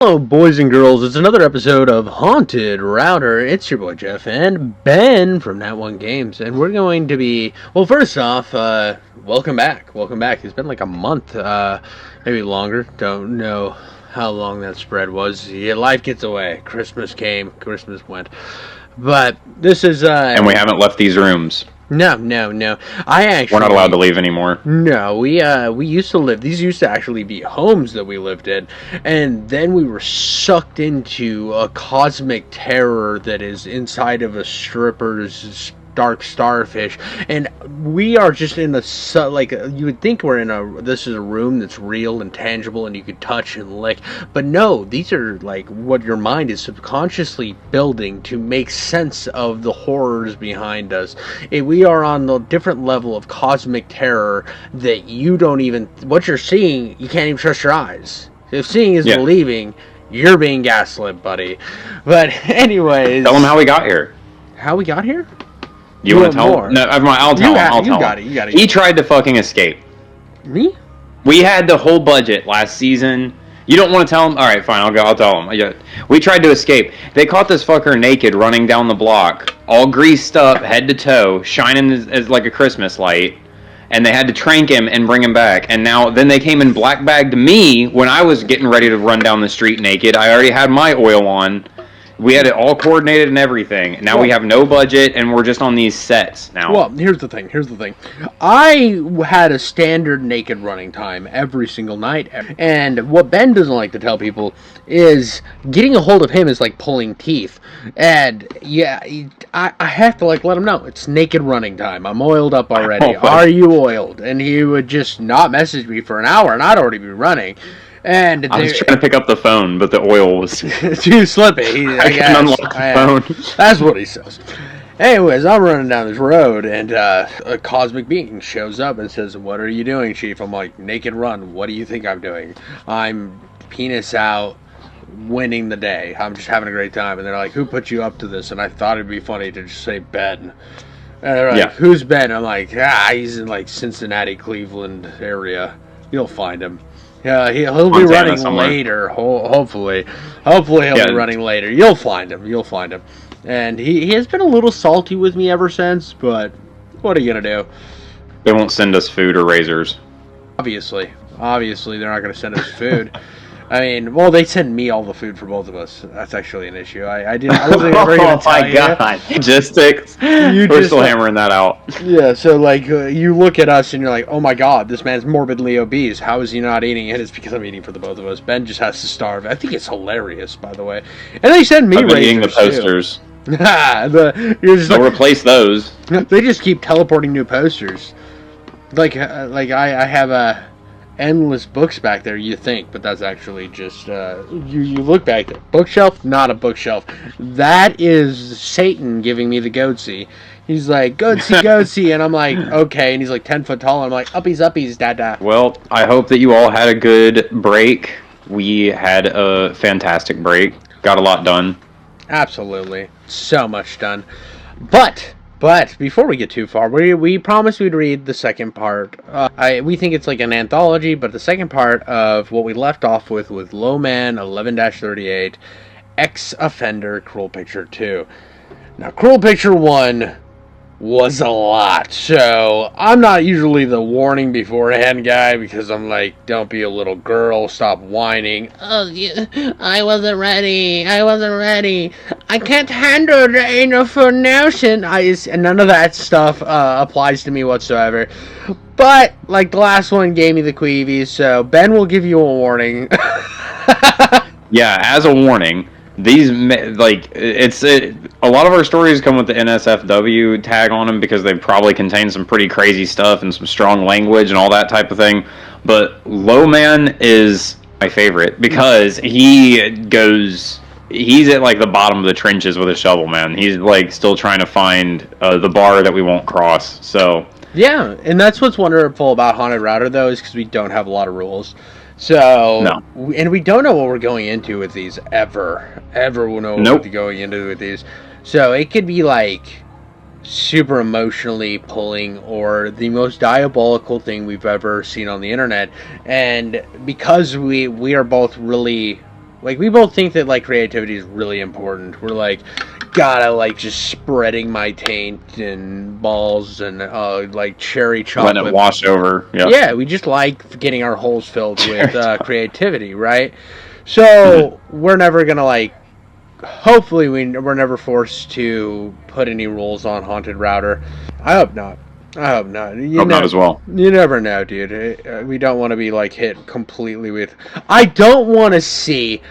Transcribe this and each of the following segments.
Hello, boys and girls. It's another episode of Haunted Router. It's your boy Jeff and Ben from Nat One Games, and we're going to be first off, welcome back. Welcome back. It's been like a month, maybe longer. Don't know how long that spread was. Yeah, life gets away. Christmas came, Christmas went. But this is and we haven't left these rooms. No. We're not allowed to leave anymore. No, we used to live. These used to actually be homes that we lived in, and then we were sucked into a cosmic terror that is inside of a stripper's dark starfish, and we are just in you would think we're in this is a room that's real and tangible and you could touch and lick, but no, these are like what your mind is subconsciously building to make sense of the horrors behind us. We are on the different level of cosmic terror that you don't even, what you're seeing, you can't even trust your eyes. If seeing is believing, you're being gaslit, buddy. But anyways, tell them how we got here. How we got here? You want to tell him? No, I'll tell him. You got it. He tried to fucking escape. Me? We had the whole budget last season. You don't want to tell him? All right, fine. I'll tell him. Yeah. We tried to escape. They caught this fucker naked running down the block, all greased up, head to toe, shining as like a Christmas light. And they had to trank him and bring him back. And then they came and black bagged me when I was getting ready to run down the street naked. I already had my oil on. We had it all coordinated and everything. Now we have no budget, and we're just on these sets now. Well, here's the thing. I had a standard naked running time every single night. And what Ben doesn't like to tell people is getting a hold of him is like pulling teeth. And, yeah, I have to, let him know. It's naked running time. I'm oiled up already. Are you oiled? And he would just not message me for an hour, and I'd already be running. And I was trying to pick up the phone, but the oil was too slippy. I couldn't unlock the phone. That's what he says. Anyways, I'm running down this road, and a cosmic being shows up and says, "What are you doing, Chief?" I'm like, "Naked run. What do you think I'm doing?" I'm penis out, winning the day. I'm just having a great time. And they're like, "Who put you up to this?" And I thought it'd be funny to just say Ben. And they're like, "Who's Ben?" I'm like, he's in like Cincinnati, Cleveland area. You'll find him. Yeah, he'll be running later. Hopefully he'll be running later. You'll find him. And he has been a little salty with me ever since, but what are you gonna do? They won't send us food or razors. Obviously, they're not gonna send us food. I mean, they send me all the food for both of us. That's actually an issue. I wasn't ever going to tell you. Oh my god, logistics. We're still hammering that out. Yeah, so you look at us and you're like, oh my god, this man's morbidly obese. How is he not eating it? It's because I'm eating for the both of us. Ben just has to starve. I think it's hilarious, by the way. And they send me razors eating the posters. They'll replace those. They just keep teleporting new posters. I have endless books back there, you think, but that's actually just you look back there. Bookshelf, not a bookshelf. That is Satan giving me the goatsy. He's like, goatsy, and I'm like, okay, and he's like 10 foot tall, and I'm like, uppies, dada. Well, I hope that you all had a good break. We had a fantastic break. Got a lot done. Absolutely. So much done. But before we get too far, we promised we'd read the second part. We think it's like an anthology, but the second part of what we left off with Lowman 11-38, Ex-Offender Cruel Picture 2. Now, Cruel Picture 1 was a lot, so I'm not usually the warning beforehand guy, because I'm like, don't be a little girl, stop whining. Oh, I wasn't ready. I can't handle the anal phonation. And none of that stuff applies to me whatsoever. But, like, the last one gave me the queevies, so Ben will give you a warning. Yeah, as a warning. These, a lot of our stories come with the NSFW tag on them because they probably contain some pretty crazy stuff and some strong language and all that type of thing. But Lowman is my favorite because he's at like the bottom of the trenches with a shovel, man. He's like still trying to find the bar that we won't cross. So yeah, and that's what's wonderful about Haunted Router, though, is because we don't have a lot of rules. So, no. And we don't know what we're going into with these, ever. We'll know what we're going into with these. So, it could be, like, super emotionally pulling or the most diabolical thing we've ever seen on the internet. And because we are both really Like, we both think that, like, creativity is really important. We're like, God, I like just spreading my taint and balls and, like, cherry chocolate. Let it wash over. Yep. Yeah, we just like getting our holes filled with creativity, right? So, we're never going to, like, hopefully we're never forced to put any rules on Haunted Router. I hope not. I hope not. Hope not as well. You never know, dude. We don't want to be like hit completely with. I don't want to see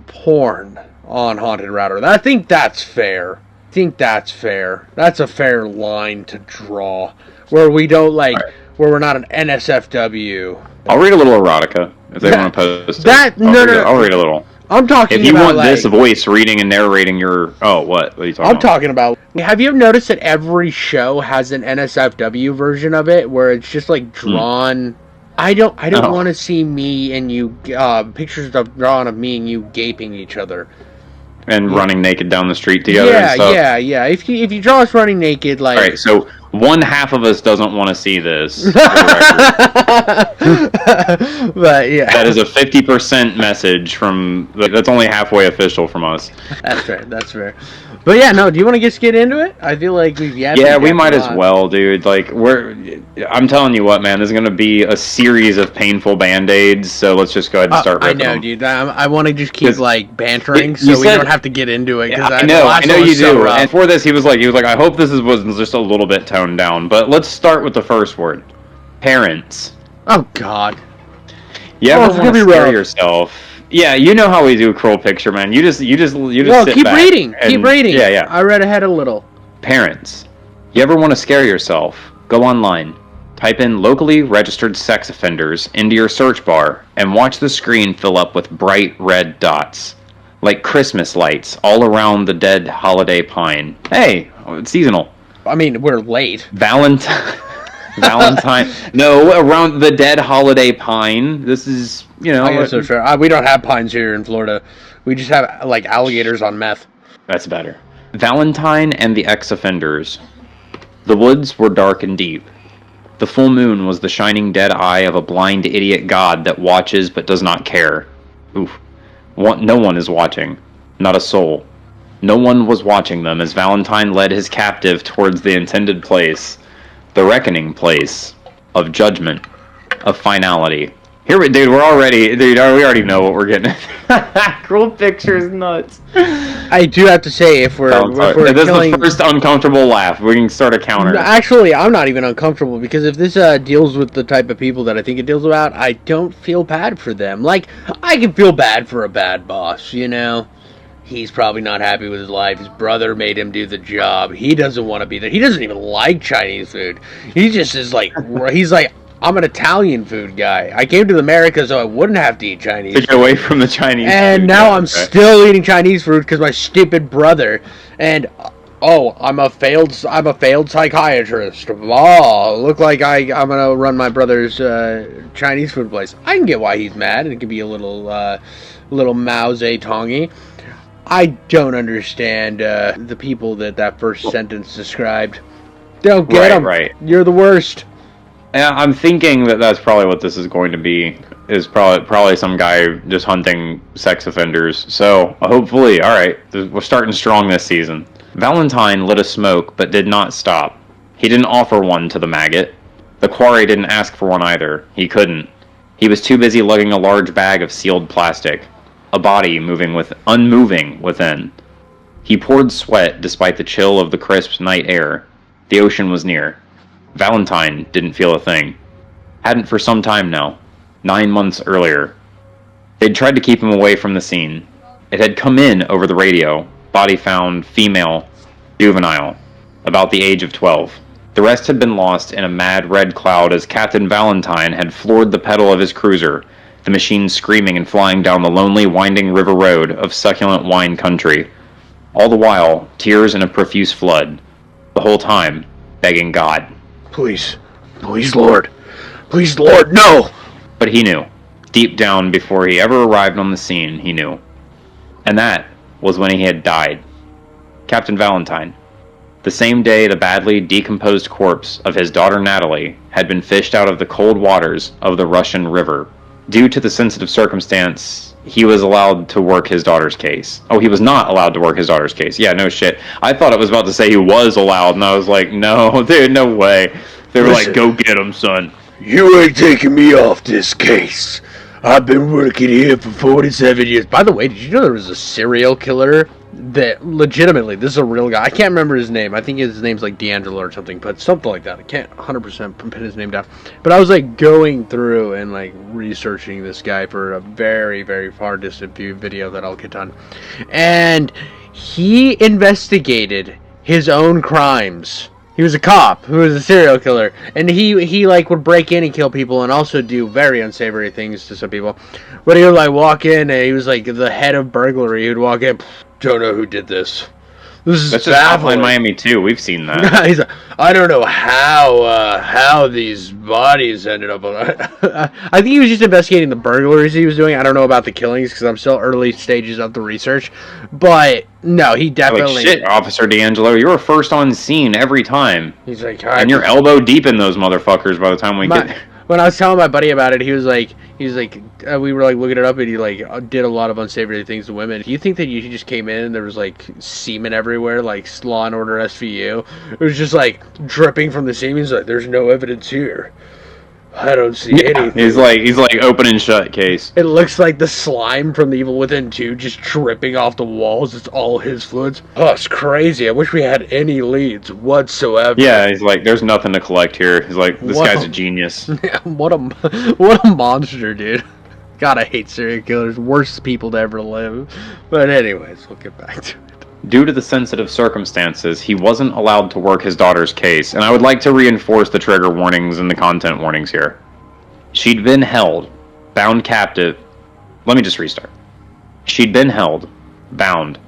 porn on Haunted Router. I think that's fair. That's a fair line to draw, where we don't like, where we're not an NSFW. I'll read a little erotica if they want to post it. I'll read a little. I'm talking about, if you want like, this voice reading and narrating your... Oh, what? What are you talking about? I'm talking about... Have you ever noticed that every show has an NSFW version of it, where it's just, like, drawn... I don't want to see me and you... pictures drawn of me and you gaping each other. And running naked down the street together and stuff? Yeah. If you draw us running naked, like... Alright, so one half of us doesn't want to see this. But, yeah. That is a 50% message from... That's only halfway official from us. That's fair. But yeah, no, do you want to just get into it? I feel like we've we might as well, dude. Like, I'm telling you what, man, there's going to be a series of painful Band-Aids, so let's just go ahead and start ripping them. Dude. I want to just keep, like, bantering so we don't have to get into it. Yeah, I know you do. And for this, he was like, I hope this was just a little bit toned down. But let's start with the first word. Parents. Oh, God. You ever want to scare yourself? Yeah, you know how we do Cruel Picture, man. You just Well, sit keep back reading. and, Keep reading. Yeah. I read ahead a little. Parents. You ever want to scare yourself? Go online. Type in locally registered sex offenders into your search bar and watch the screen fill up with bright red dots. Like Christmas lights all around the dead holiday pine. Hey, it's seasonal. I mean, we're late. Valentine. No, around the dead holiday pine. This is, I guess so, sure. We don't have pines here in Florida. We just have, like, alligators on meth. That's better. Valentine and the ex-offenders. The woods were dark and deep. The full moon was the shining dead eye of a blind idiot god that watches but does not care. Oof. No one is watching. Not a soul. No one was watching them as Valentine led his captive towards the intended place. The reckoning place of judgment, of finality. Here, we already know what we're getting. Cruel Picture is nuts. I do have to say, if we're this is the first uncomfortable laugh. We can start a counter. Actually, I'm not even uncomfortable, because if this deals with the type of people that I think it deals about, I don't feel bad for them. Like, I can feel bad for a bad boss, He's probably not happy with his life. His brother made him do the job. He doesn't want to be there. He doesn't even like Chinese food. He just is like, he's like, I'm an Italian food guy. I came to America so I wouldn't have to eat Chinese food. Get away from the Chinese food. And now I'm still eating Chinese food because my stupid brother. And, I'm a failed psychiatrist. Oh, look like I'm going to run my brother's Chinese food place. I can get why he's mad, and it can be a little Mao Zedong-y. I don't understand the people that first sentence described. Don't get them. Right. You're the worst. Yeah, I'm thinking that's probably what this is going to be. Is probably some guy just hunting sex offenders. So hopefully, all right, we're starting strong this season. Valentine lit a smoke, but did not stop. He didn't offer one to the maggot. The quarry didn't ask for one either. He couldn't. He was too busy lugging a large bag of sealed plastic. A body unmoving within. He poured sweat despite the chill of the crisp night air. The ocean was near. Valentine didn't feel a thing. Hadn't for some time now. 9 months earlier. They'd tried to keep him away from the scene. It had come in over the radio. Body found, female, juvenile, about the age of 12. The rest had been lost in a mad red cloud as Captain Valentine had floored the pedal of his cruiser, the machine screaming and flying down the lonely, winding river road of succulent wine country. All the while, tears in a profuse flood. The whole time, begging God. Please, Lord. Please, Lord, no! But he knew. Deep down, before he ever arrived on the scene, he knew. And that was when he had died. Captain Valentine. The same day the badly decomposed corpse of his daughter Natalie had been fished out of the cold waters of the Russian River. Due to the sensitive circumstance he was allowed to work his daughter's case. Oh, he was not allowed to work his daughter's case. Yeah, no shit. I thought it was about to say he was allowed, and I was like, no, dude, no way. They were like, go get him, son. You ain't taking me off this case. I've been working here for 47 years. By the way, did you know there was a serial killer that legitimately, this is a real guy. I can't remember his name. I think his name's like D'Angelo or something, but something like that. I can't 100% pin his name down. But I was like going through and like researching this guy for a very, very far distant view video that I'll get done. And he investigated his own crimes. He was a cop who was a serial killer, and he like would break in and kill people, and also do very unsavory things to some people. But he would like walk in, and he was like the head of burglary. He would walk in, don't know who did this. This is That's just Hotline Miami too. We've seen that. He's like, I don't know how these bodies ended up. I think he was just investigating the burglaries he was doing. I don't know about the killings because I'm still early stages of the research. But no, he definitely. Like, shit, Officer D'Angelo, you were first on scene every time. He's like, and you're elbow deep in those motherfuckers by the time we get. When I was telling my buddy about it, he was like, we were like looking it up, and he like did a lot of unsavory things to women. Do you think that he just came in and there was like semen everywhere, like Law and Order SVU? It was just like dripping from the semen. He's like, there's no evidence here. I don't see anything. He's like open and shut case. It looks like the slime from The Evil Within 2 just dripping off the walls. It's all his fluids. Oh, it's crazy. I wish we had any leads whatsoever. Yeah, he's like, there's nothing to collect here. He's like, this guy's a genius. Yeah, what a monster, dude. God, I hate serial killers. Worst people to ever live. But anyways, we'll get back to it. Due to the sensitive circumstances, he wasn't allowed to work his daughter's case, and I would like to reinforce the trigger warnings and the content warnings here. She'd been held, bound captive. Let me just restart. She'd been held, bound,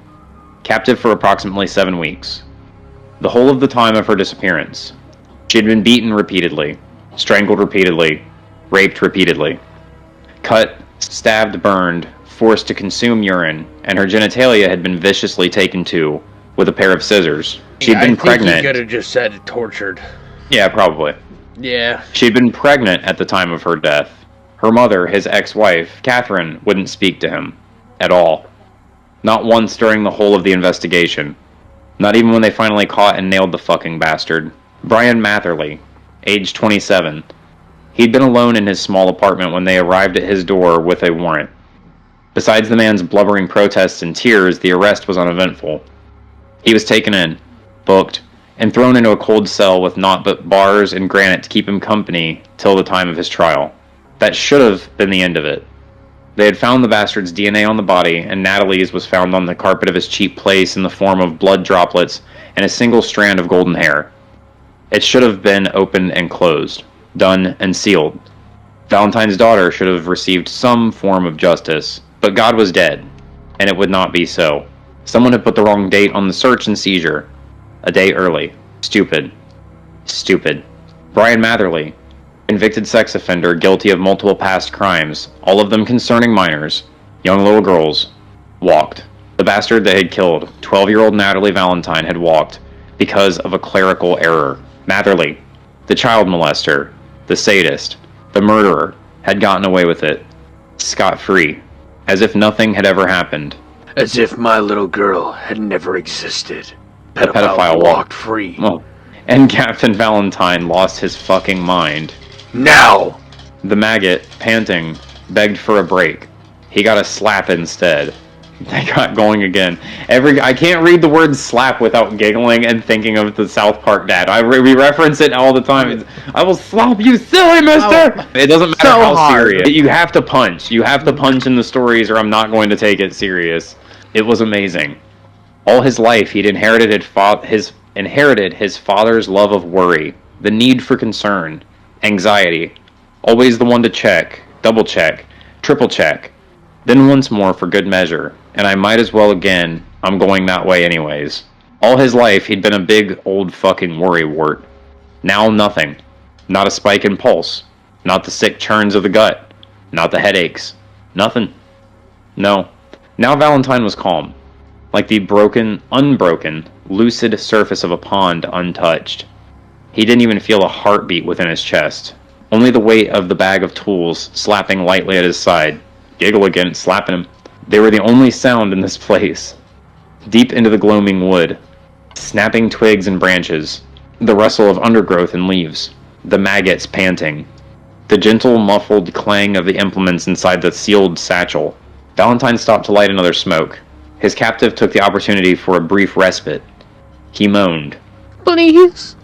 captive for approximately 7 weeks. The whole of the time of her disappearance. She'd been beaten repeatedly, strangled repeatedly, raped repeatedly, cut, stabbed, burned, forced to consume urine, and her genitalia had been viciously taken to with a pair of scissors. She'd been pregnant. I think you could have just said tortured. Yeah, probably. Yeah. She'd been pregnant at the time of her death. Her mother, his ex-wife, Catherine, wouldn't speak to him. At all. Not once during the whole of the investigation. Not even when they finally caught and nailed the fucking bastard. Brian Matherly, age 27. He'd been alone in his small apartment when they arrived at his door with a warrant. Besides the man's blubbering protests and tears, the arrest was uneventful. He was taken in, booked, and thrown into a cold cell with naught but bars and granite to keep him company till the time of his trial. That should have been the end of it. They had found the bastard's DNA on the body, and Natalie's was found on the carpet of his cheap place in the form of blood droplets and a single strand of golden hair. It should have been opened and closed, done and sealed. Valentine's daughter should have received some form of justice. But God was dead, and it would not be so. Someone had put the wrong date on the search and seizure. A day early. Stupid. Stupid. Brian Matherly, convicted sex offender, guilty of multiple past crimes, all of them concerning minors, young little girls, walked. The bastard that had killed 12-year-old Natalie Valentine had walked because of a clerical error. Matherly, the child molester, the sadist, the murderer, had gotten away with it. Scot-free. As if nothing had ever happened. As if my little girl had never existed. The pedophile walked free. Well, and Captain Valentine lost his fucking mind. Now! The maggot, panting, begged for a break. He got a slap instead. They got going again. I can't read the word slap without giggling and thinking of the South Park dad. We reference it all the time. I will slap you silly, mister! Oh, it doesn't matter how hard. Serious. You have to punch. You have to punch in the stories or I'm not going to take it serious. It was amazing. All his life he'd inherited his father's love of worry, the need for concern, anxiety. Always the one to check, double check, triple check. Then once more for good measure, and I might as well again, I'm going that way anyways. All his life he'd been a big old fucking worrywart. Now nothing. Not a spike in pulse. Not the sick churns of the gut. Not the headaches. Nothing. No. Now Valentine was calm. Like the unbroken, lucid surface of a pond untouched. He didn't even feel a heartbeat within his chest. Only the weight of the bag of tools slapping lightly at his side. giggle again, slapping him. They were the only sound in this place. Deep into the gloaming wood, snapping twigs and branches, the rustle of undergrowth and leaves, the maggots panting, the gentle, muffled clang of the implements inside the sealed satchel. Valentine stopped to light another smoke. His captive took the opportunity for a brief respite. He moaned. Please?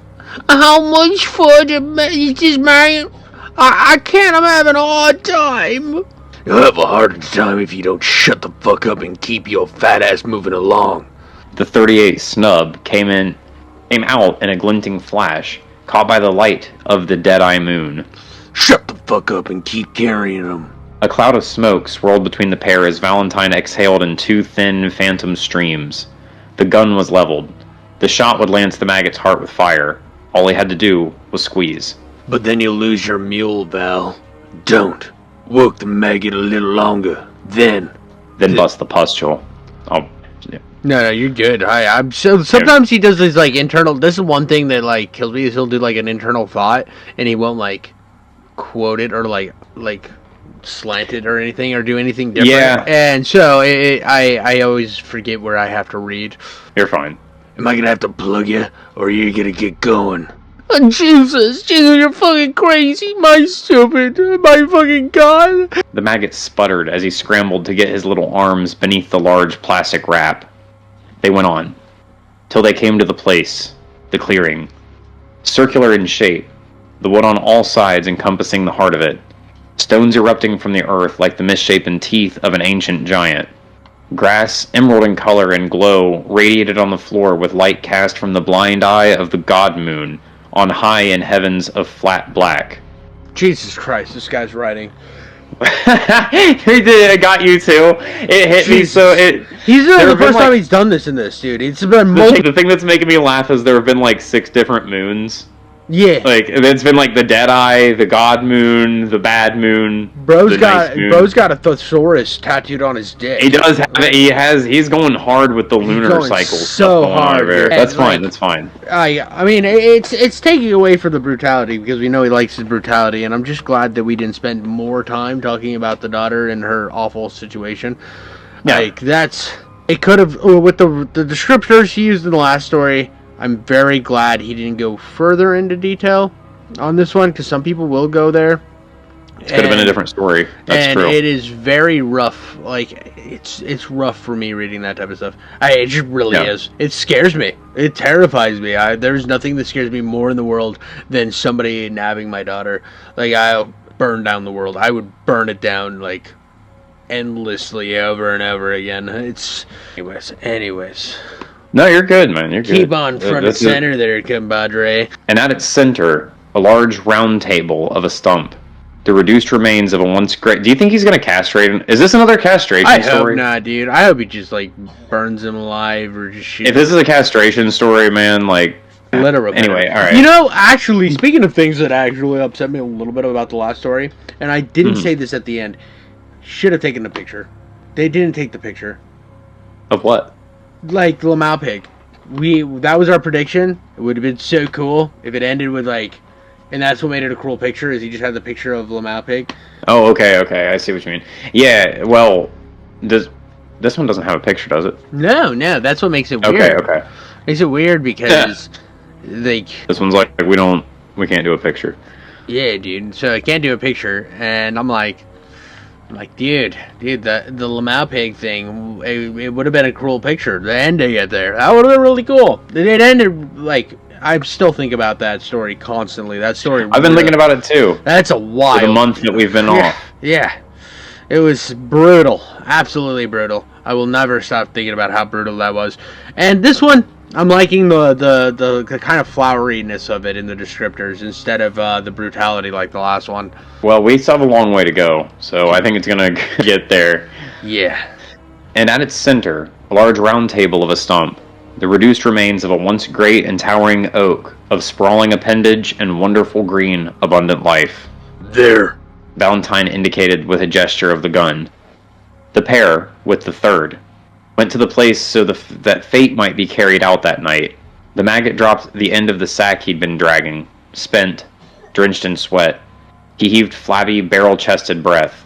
How much further, Mrs. Marion? I can't, I'm having a hard time. You'll have a harder time if you don't shut the fuck up and keep your fat ass moving along. The 38 snub came out in a glinting flash, caught by the light of the dead-eye moon. Shut the fuck up and keep carrying them. A cloud of smoke swirled between the pair as Valentine exhaled in two thin, phantom streams. The gun was leveled. The shot would lance the maggot's heart with fire. All he had to do was squeeze. But then you'll lose your mule, Val. Don't. Work the maggot a little longer. Then Bust the pustule. Oh, yeah. No, you're good. I'm so sometimes he does this like internal. This is one thing that like kills me is he'll do like an internal thought and he won't like quote it or like slant it or anything or do anything different. Yeah. And so I always forget where I have to read. You're fine. am I gonna have to plug you, or are you gonna get going? Oh, Jesus, you're fucking crazy, my stupid, my fucking god. The maggot sputtered as he scrambled to get his little arms beneath the large plastic wrap. They went on, till they came to the place, the clearing. Circular in shape, the wood on all sides encompassing the heart of it, stones erupting from the earth like the misshapen teeth of an ancient giant. Grass, emerald in color and glow, radiated on the floor with light cast from the blind eye of the god moon, on high in heavens of flat black. Jesus Christ, this guy's writing. It got you too. It hit me so it... He's the first time he's done this in this, dude. It's been The thing that's making me laugh is there have been like 6 different moons. Yeah. Like, it's been like the dead eye, the god moon, the bad moon. Bro's got a thesaurus tattooed on his dick. He does have it. He's going hard with the lunar cycle. So hard. That's fine. That's fine. I mean, it's taking away from the brutality because we know he likes his brutality, and I'm just glad that we didn't spend more time talking about the daughter and her awful situation. Yeah. Like it could have with the descriptors he used in the last story. I'm very glad he didn't go further into detail on this one because some people will go there. It could have been a different story. That's true. And it is very rough. Like it's rough for me reading that type of stuff. It just really is. It scares me. It terrifies me. There's nothing that scares me more in the world than somebody nabbing my daughter. Like I'll burn down the world. I would burn it down like endlessly over and over again. Anyways. No, you're good, man. You're good. Keep on front and center there, compadre. And at its center, a large round table of a stump. The reduced remains of a once great... Do you think he's going to castrate him? Is this another castration story? I hope not, dude. I hope he just, like, burns him alive or just shit. If this is a castration story, man, like... Literally. Anyway, alright. You know, actually, speaking of things that actually upset me a little bit about the last story, and I didn't say this at the end, should have taken the picture. They didn't take the picture. Of what? Like Lamau Pig. That was our prediction. It would have been so cool if it ended with like, and that's what made it a cool picture. Is he just had the picture of Lamau Pig? Oh, okay, I see what you mean. Yeah, well, this one doesn't have a picture, does it? No, that's what makes it weird. Okay. Makes it weird because like this one's like we can't do a picture. Yeah, dude. So I can't do a picture, and I'm like, dude, the Lamau Pig thing, it would have been a cool picture. The ending it there, that would have been really cool. It ended like I still think about that story constantly. That story. I've been thinking about it too. That's a wild. For the month that we've been off. Yeah, it was brutal, absolutely brutal. I will never stop thinking about how brutal that was. And this one, I'm liking the kind of floweriness of it in the descriptors instead of the brutality like the last one. Well, we still have a long way to go, so I think it's gonna get there. Yeah. And at its center, a large round table of a stump, the reduced remains of a once great and towering oak, of sprawling appendage and wonderful green, abundant life. There. Valentine indicated with a gesture of the gun. The pair, with the third, went to the place so that fate might be carried out that night. The maggot dropped the end of the sack he'd been dragging, spent, drenched in sweat. He heaved flabby, barrel-chested breath.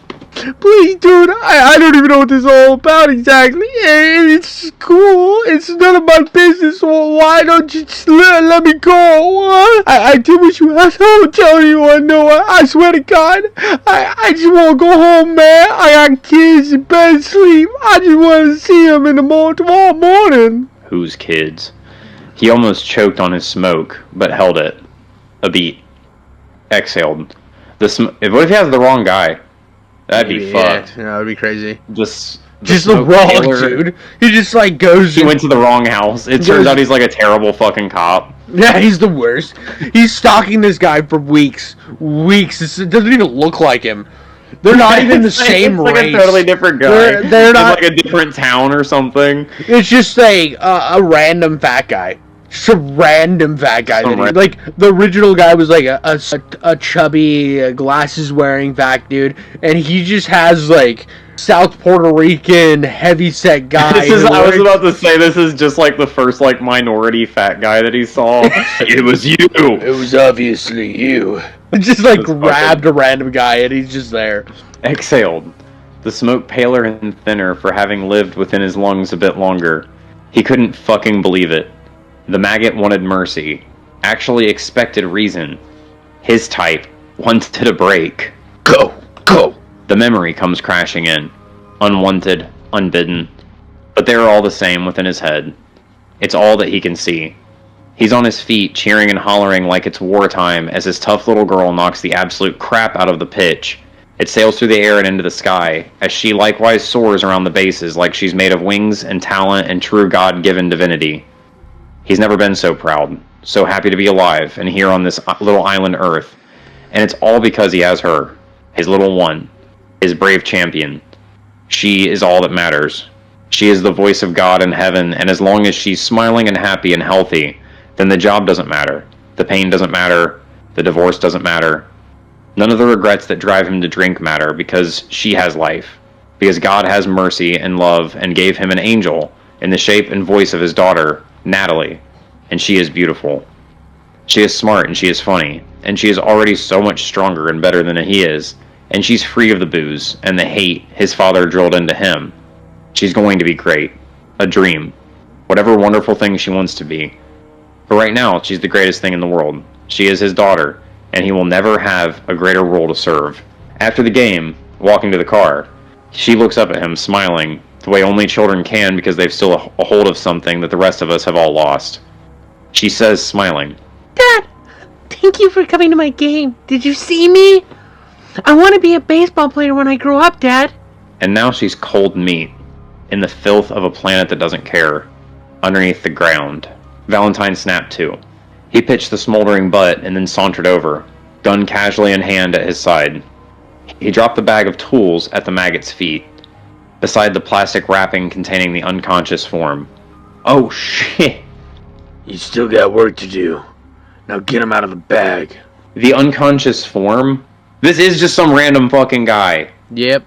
Please, dude, I don't even know what this is all about exactly. It's cool. It's none of my business. So why don't you just let me go? I did what you asked. I'm telling you, I know. I swear to God. I just want to go home, man. I got kids in bed and sleep. I just want to see them in the tomorrow morning. Whose kids? He almost choked on his smoke, but held it. A beat. Exhaled. What if he has the wrong guy? That'd be fucked. Yeah, that would be crazy. Just the wrong dude. He just like goes. He went to the wrong house. It turns out he's like a terrible fucking cop. Yeah, he's the worst. He's stalking this guy for weeks. It doesn't even look like him. They're not even the same race. It's like a totally different guy. They're not in like a different town or something. It's just a random fat guy. Just a random fat guy. Like, the original guy was like a chubby, glasses-wearing fat dude, and he just has, like, South Puerto Rican, heavy-set guy. I was about to say, this is just, like, the first, like, minority fat guy that he saw. It was you! It was obviously you. Just, like, grabbed a random guy, and he's just there. Exhaled. The smoke paler and thinner for having lived within his lungs a bit longer. He couldn't fucking believe it. The maggot wanted mercy, actually expected reason. His type wanted a break. Go! The memory comes crashing in, unwanted, unbidden, but they're all the same within his head. It's all that he can see. He's on his feet, cheering and hollering like it's wartime as his tough little girl knocks the absolute crap out of the pitch. It sails through the air and into the sky, as she likewise soars around the bases like she's made of wings and talent and true God-given divinity. He's never been so proud, so happy to be alive and here on this little island Earth. And it's all because he has her, his little one, his brave champion. She is all that matters. She is the voice of God in heaven, and as long as she's smiling and happy and healthy, then the job doesn't matter. The pain doesn't matter. The divorce doesn't matter. None of the regrets that drive him to drink matter because she has life. Because God has mercy and love and gave him an angel in the shape and voice of his daughter, Natalie, and she is beautiful. She is smart and she is funny, and she is already so much stronger and better than he is, and she's free of the booze and the hate his father drilled into him. She's going to be great. A dream. Whatever wonderful thing she wants to be. But right now, she's the greatest thing in the world. She is his daughter, and he will never have a greater role to serve. After the game, walking to the car, she looks up at him, smiling, the way only children can because they've still a hold of something that the rest of us have all lost. She says, smiling, Dad, thank you for coming to my game. Did you see me? I want to be a baseball player when I grow up, Dad. And now she's cold meat, in the filth of a planet that doesn't care, underneath the ground. Valentine snapped to. He pitched the smoldering butt and then sauntered over, gun casually in hand at his side. He dropped the bag of tools at the maggot's feet, beside the plastic wrapping containing the unconscious form. Oh shit! You still got work to do. Now get him out of the bag. The unconscious form? This is just some random fucking guy. Yep.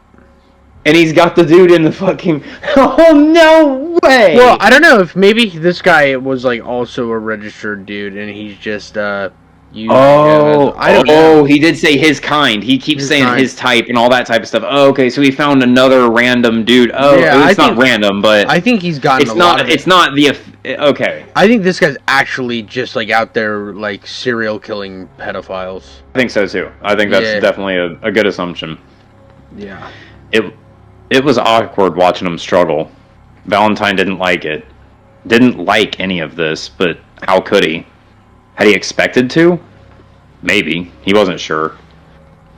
And he's got the dude in the fucking... Oh, no way! Well, I don't know if maybe this guy was, like, also a registered dude, and he's just, I don't know. He did say his kind. He keeps saying his type and all that type of stuff. Oh, okay, so he found another random dude. Oh, yeah, it's not random, but... I think he's gotten It's not the... Okay. I think this guy's actually just, like, out there, like, serial killing pedophiles. I think so, too. I think that's definitely a good assumption. Yeah. It was awkward watching him struggle. Valentine didn't like it. Didn't like any of this, but how could he? Had he expected to? Maybe. He wasn't sure.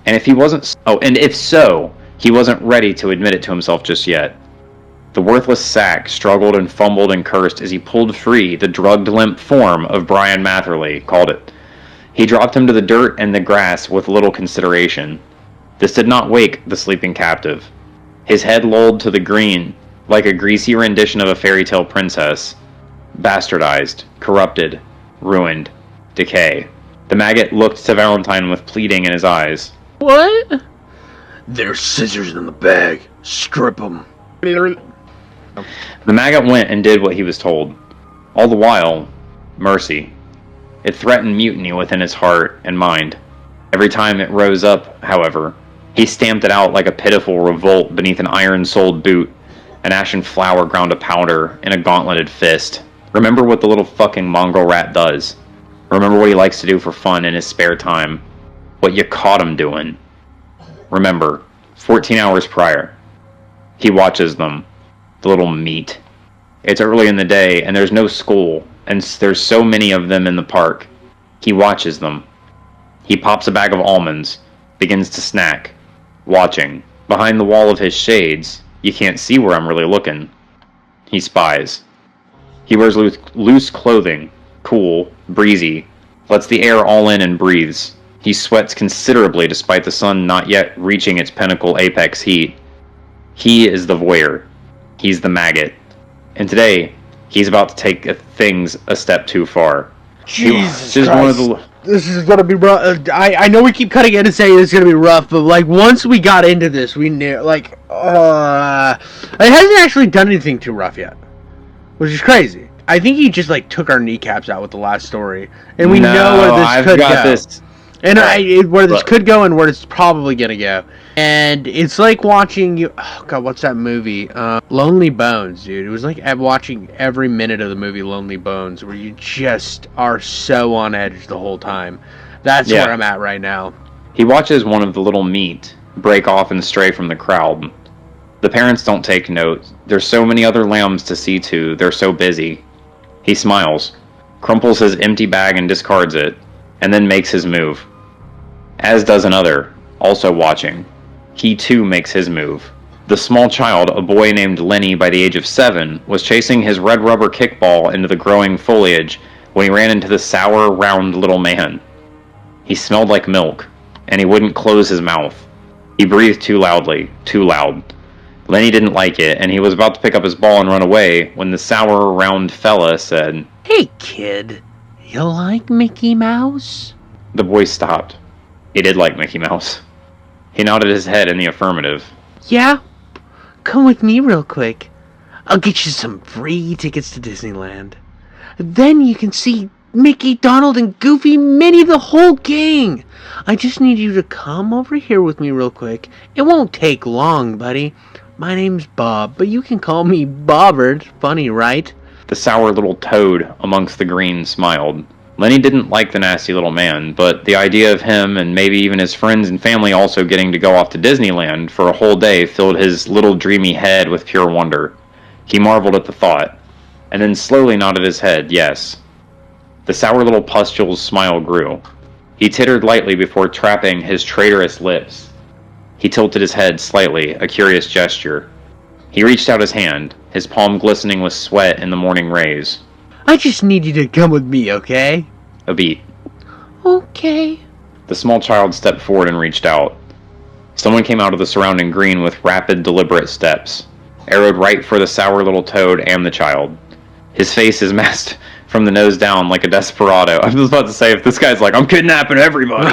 And if so, he wasn't ready to admit it to himself just yet. The worthless sack struggled and fumbled and cursed as he pulled free the drugged limp form of Brian Matherly, called it. He dropped him to the dirt and the grass with little consideration. This did not wake the sleeping captive. His head lolled to the green, like a greasy rendition of a fairy tale princess. Bastardized, corrupted, ruined, decay. The maggot looked to Valentine with pleading in his eyes. What? There's scissors in the bag. Strip them. The maggot went and did what he was told. All the while, mercy. It threatened mutiny within his heart and mind. Every time it rose up, however, He stamped it out like a pitiful revolt beneath an iron-soled boot, an ashen flower ground to powder in a gauntleted fist. Remember what the little fucking mongrel rat does. Remember what he likes to do for fun in his spare time. What you caught him doing. Remember, 14 hours prior. He watches them. The little meat. It's early in the day, and there's no school, and there's so many of them in the park. He watches them. He pops a bag of almonds, begins to snack, watching. Behind the wall of his shades, you can't see where I'm really looking. He spies. He wears loose clothing, cool, breezy, lets the air all in and breathes. He sweats considerably despite the sun not yet reaching its pinnacle apex heat. He is the voyeur. He's the maggot. And today, he's about to take things a step too far. Jesus Christ. This is gonna be rough. I know we keep cutting in and saying it's gonna be rough, but like once we got into this, we knew it hasn't actually done anything too rough yet, which is crazy. I think he just like took our kneecaps out with the last story, and we know where this could go. Where this could go and where it's probably gonna go. And it's like watching you. Oh God, what's that movie? Lonely Bones, dude. It was like watching every minute of the movie Lonely Bones, where you just are so on edge the whole time. That's where I'm at right now. He watches one of the little meat break off and stray from the crowd. The parents don't take note. There's so many other lambs to see to. They're so busy. He smiles, crumples his empty bag and discards it, and then makes his move. As does another, also watching. He too makes his move. The small child, a boy named Lenny by the age of 7, was chasing his red rubber kickball into the growing foliage when he ran into the sour, round little man. He smelled like milk, and he wouldn't close his mouth. He breathed too loudly, too loud. Lenny didn't like it, and he was about to pick up his ball and run away when the sour, round fella said, "Hey, kid, you like Mickey Mouse?" The boy stopped. He did like Mickey Mouse. He nodded his head in the affirmative. "Yeah? Come with me real quick. I'll get you some free tickets to Disneyland. Then you can see Mickey, Donald, and Goofy, Minnie, the whole gang. I just need you to come over here with me real quick. It won't take long, buddy. My name's Bob, but you can call me Bobbert. Funny, right?" The sour little toad amongst the green smiled. Lenny didn't like the nasty little man, but the idea of him and maybe even his friends and family also getting to go off to Disneyland for a whole day filled his little dreamy head with pure wonder. He marveled at the thought, and then slowly nodded his head, yes. The sour little pustul's smile grew. He tittered lightly before trapping his traitorous lips. He tilted his head slightly, a curious gesture. He reached out his hand, his palm glistening with sweat in the morning rays. "I just need you to come with me, okay?" A beat. "Okay." The small child stepped forward and reached out. Someone came out of the surrounding green with rapid, deliberate steps, arrowed right for the sour little toad and the child. His face is masked from the nose down like a desperado. I was about to say, if this guy's like, "I'm kidnapping everybody."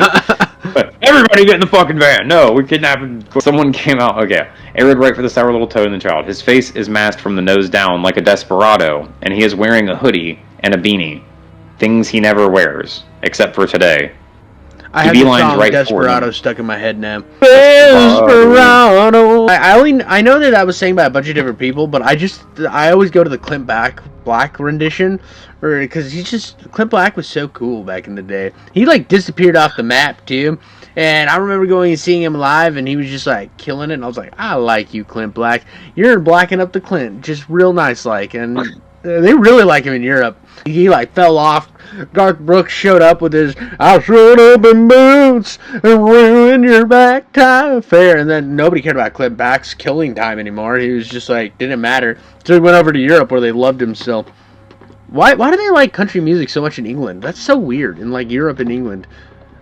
But everybody get in the fucking van. No, we're kidnapping. Someone came out. Okay. Arrowed right for the sour little toad and the child. His face is masked from the nose down like a desperado, and he is wearing a hoodie and a beanie. Things he never wears, except for today. I have the song right Desperado stuck in my head now. Desperado. I know that was sang by a bunch of different people, but I always go to the Clint Black rendition, because Clint Black was so cool back in the day. He like disappeared off the map too, and I remember going and seeing him live, and he was just like killing it. And I was like, I like you, Clint Black. You're blacking up the Clint, just real nice like, and they really like him in Europe. He like fell off. Garth Brooks showed up with his "I showed up in boots and ruined your back tie affair," and then nobody cared about Clint Black's killing time anymore. He was just like, didn't matter. So he went over to Europe where they loved him still. Why do they like country music so much in England? That's so weird. In like Europe and England,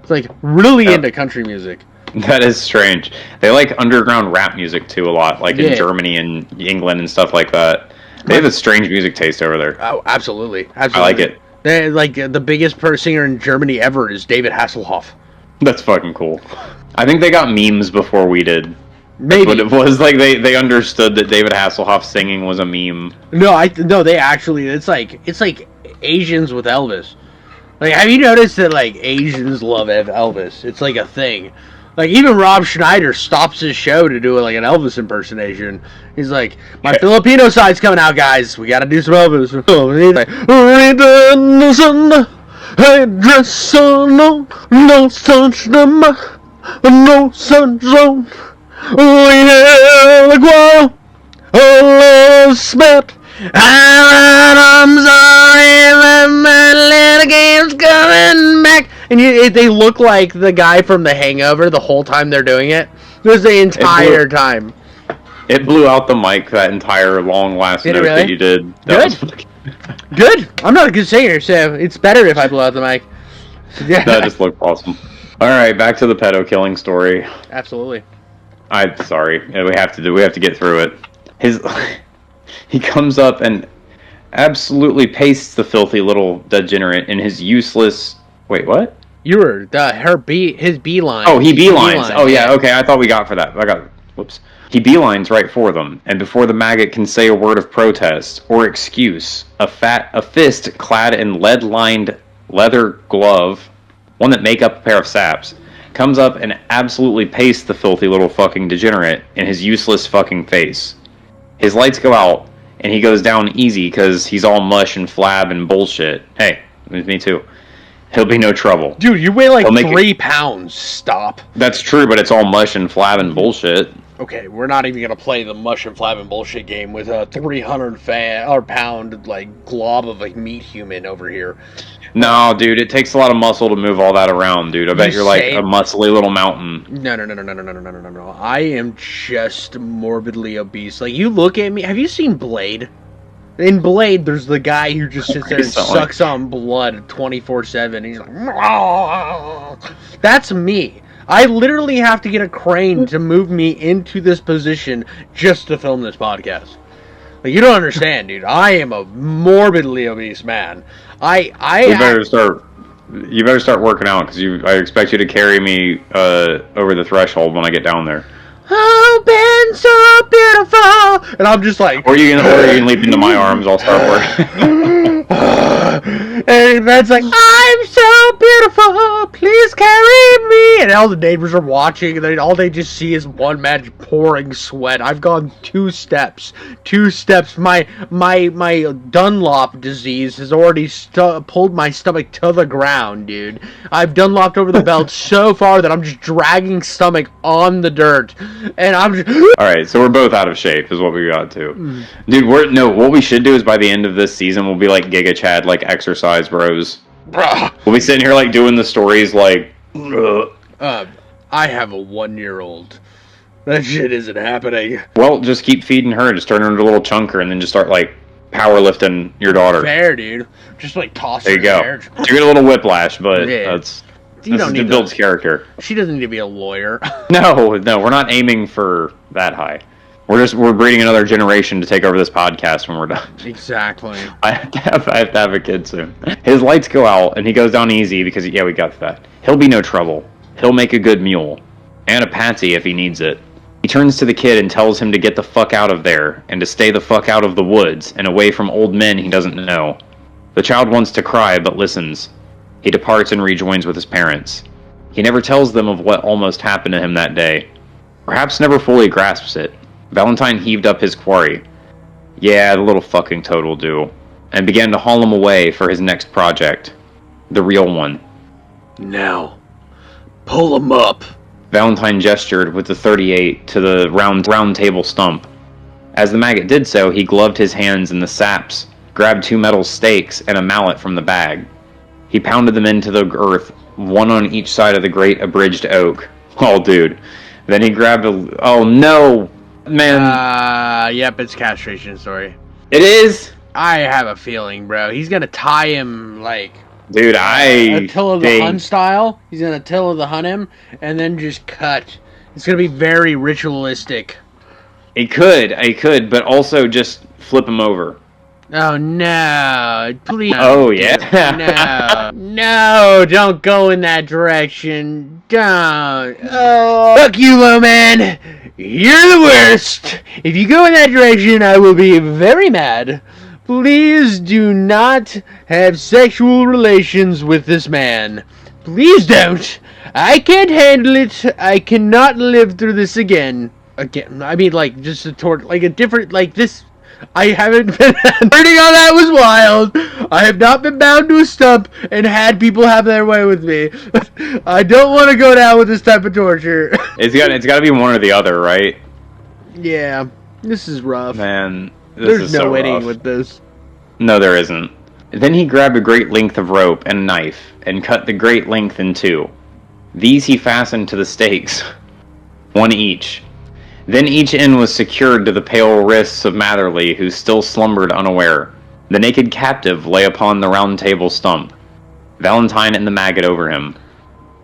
it's like really into country music. That is strange. They like underground rap music too a lot, like in Germany and England and stuff like that. They have a strange music taste over there. Oh, absolutely. I like it. Like the biggest singer in Germany ever is David Hasselhoff. That's fucking cool. I think they got memes before we did. Maybe. That's what it was like they understood that David Hasselhoff singing was a meme. No, they actually it's like Asians with Elvis. Like, have you noticed that like Asians love Elvis? It's like a thing. Like, even Rob Schneider stops his show to do, like, an Elvis impersonation. He's like, my Filipino side's coming out, guys. We gotta do some Elvis. He's like, no sunshine, no sunshine. I'm sorry, but my little game's coming back. And they look like the guy from The Hangover the whole time they're doing it. Just the entire time. It blew out the mic, that entire long last note really? that you did. Good. Good. I'm not a good singer, so it's better if I blow out the mic. Yeah. That just looked awesome. All right, back to the pedo killing story. Absolutely. I'm sorry. We have to get through it. He comes up and absolutely pastes the filthy little degenerate in his useless. Wait, what? You were his beeline. Oh, he beelines. Oh yeah, okay. I thought we got for that. Whoops. He beelines right for them, and before the maggot can say a word of protest or excuse, a fist clad in lead-lined leather glove, one that make up a pair of saps, comes up and absolutely pastes the filthy little fucking degenerate in his useless fucking face. His lights go out, and he goes down easy because he's all mush and flab and bullshit. Hey, me too. He'll be no trouble. Dude, you weigh like 3 pounds. Stop. That's true, but it's all mush and flab and bullshit. Okay, we're not even gonna play the mush and flab and bullshit game with a 300-pound like glob of a meat human over here. No, dude, it takes a lot of muscle to move all that around, dude. I bet you're like a muscly little mountain. No. I am just morbidly obese. Like, you look at me. Have you seen Blade? In Blade, there's the guy who just sits there and sucks on blood 24/7. He's like, that's me. I literally have to get a crane to move me into this position just to film this podcast. Like, you don't understand, dude. I am a morbidly obese man. You better start working out because I expect you to carry me over the threshold when I get down there. Oh, been so beautiful, and I'm just like, or you can leap into my arms. I'll start working. And Ben's like, I'm so beautiful, please carry me. And all the neighbors are watching, and all they just see is one man pouring sweat. I've gone 2 steps. My Dunlop disease has already pulled my stomach to the ground, dude. I've Dunlopped over the belt so far that I'm just dragging stomach on the dirt. And I'm just... Alright, so we're both out of shape is what we got to. Dude, what we should do is by the end of this season, we'll be like Giga Chad, like exercise bros. We'll be sitting here like doing the stories like... I have a 1-year-old. That shit isn't happening. Well, just keep feeding her. Just turn her into a little chunker and then just start like powerlifting your daughter. Fair, dude. Just like toss her there you go. There. You get a little whiplash, but that's... You don't need builds character. She doesn't need to be a lawyer. No, we're not aiming for that high. We're breeding another generation to take over this podcast when we're done. Exactly. I have to have a kid soon. His lights go out and he goes down easy because we got that. He'll be no trouble. He'll make a good mule and a patsy if he needs it. He turns to the kid and tells him to get the fuck out of there and to stay the fuck out of the woods and away from old men he doesn't know. The child wants to cry but listens. He departs and rejoins with his parents. He never tells them of what almost happened to him that day. Perhaps never fully grasps it. Valentine heaved up his quarry. Yeah, the little fucking toad will do. And began to haul him away for his next project. The real one. Now, pull him up. Valentine gestured with the .38 to the round table stump. As the maggot did so, he gloved his hands in the saps, grabbed 2 metal stakes and a mallet from the bag. He pounded them into the earth, one on each side of the great abridged oak. Oh, dude. Then he grabbed oh, no! Man. Yep, it's castration story. It is? I have a feeling, bro. He's gonna tie him, like... Dude, Attila the Hun style. He's gonna Attila the Hun him, and then just cut. It's gonna be very ritualistic. I could, but also just flip him over. Oh, no. Please. Oh, yeah? No, don't go in that direction. Don't. Oh. Fuck you, low man. You're the worst. If you go in that direction, I will be very mad. Please do not have sexual relations with this man. Please don't. I can't handle it. I cannot live through this again. Again, I mean, like, just a like a different, like this. I haven't been learning on that was wild. I have not been bound to a stump and had people have their way with me. I don't want to go down with this type of torture. It's got to be one or the other, right? Yeah, this is rough. Man, There's is no so winning rough. with this. No, there isn't. Then he grabbed a great length of rope and a knife and cut the great length in two. These he fastened to the stakes, one each. Then each end was secured to the pale wrists of Matherly, who still slumbered unaware. The naked captive lay upon the round table stump, Valentine and the maggot over him.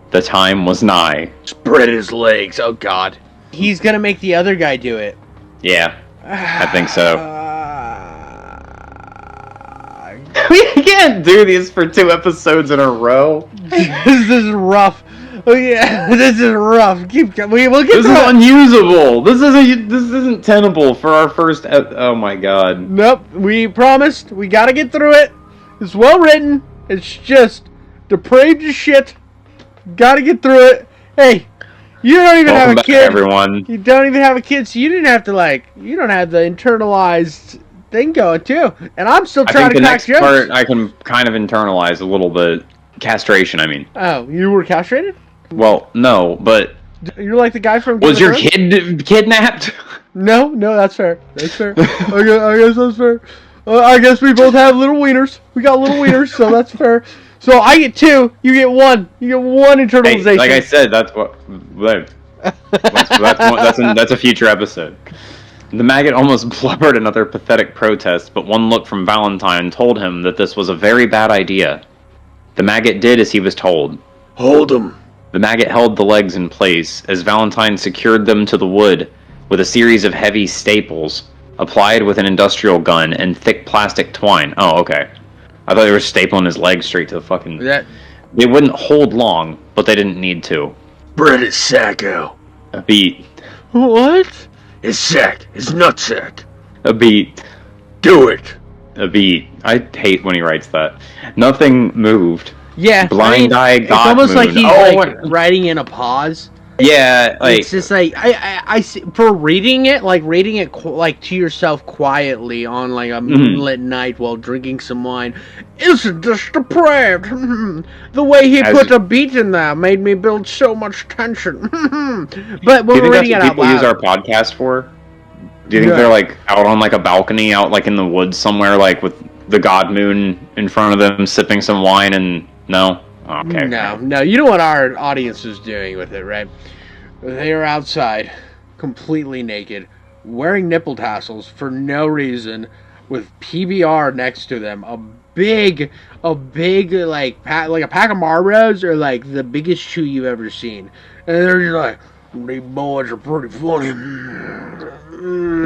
The time was nigh. Spread his legs. Oh, God. He's gonna make the other guy do it. Yeah, I think so. Uh, We can't do these for 2 episodes in a row. this is rough. Oh yeah, this is rough. Keep going. We'll get This is through it. unusable. This isn't tenable for our first. Oh my god. Nope. We promised. We gotta get through it. It's well written. It's just depraved as shit. Gotta get through it. Hey, you don't even Welcome have a back, kid. everyone. You don't even have a kid, so you didn't have to you don't have the internalized thing going too. And I'm still I trying think to the crack next jokes. part I can kind of internalize a little bit. Castration, I mean. Oh, you were castrated? Well, no, but You're like the guy from Game was of your Thrones? kid kidnapped? No, that's fair. That's fair. I guess that's fair. I guess we both have little wieners. We got little wieners, so that's fair. So I get 2, you get 1. You get 1 Hey, internalization. like I said, that's a future episode. The maggot almost blubbered another pathetic protest, but one look from Valentine told him that this was a very bad idea. The maggot did as he was told. Hold him. The maggot held the legs in place as Valentine secured them to the wood with a series of heavy staples applied with an industrial gun and thick plastic twine. Oh, okay. I thought they were stapling his legs straight to the fucking... They wouldn't hold long, but they didn't need to. Spread his sack out. A beat. What? His sack. His nutsack. A beat. Do it. A beat. I hate when he writes that. Nothing moved. Yeah. Blind eye It's God almost moon. like he's Oh, writing in a pause. Yeah, like... It's just like I see, for reading it like to yourself quietly on like a moonlit night while drinking some wine. Isn't this depraved? The way he put a beat in there made me build so much tension. But when Do you we're think reading that's it what out people use loud, our podcast for? Do you think Yeah. they're like out on like a balcony, out like in the woods somewhere, like with the god moon in front of them, sipping some wine and no? Oh, okay. no, you know what our audience is doing with it, right? They are outside, completely naked, wearing nipple tassels for no reason, with PBR next to them, a big like a pack of Marlboros or like the biggest chew you've ever seen, and they're just like, these boys are pretty funny.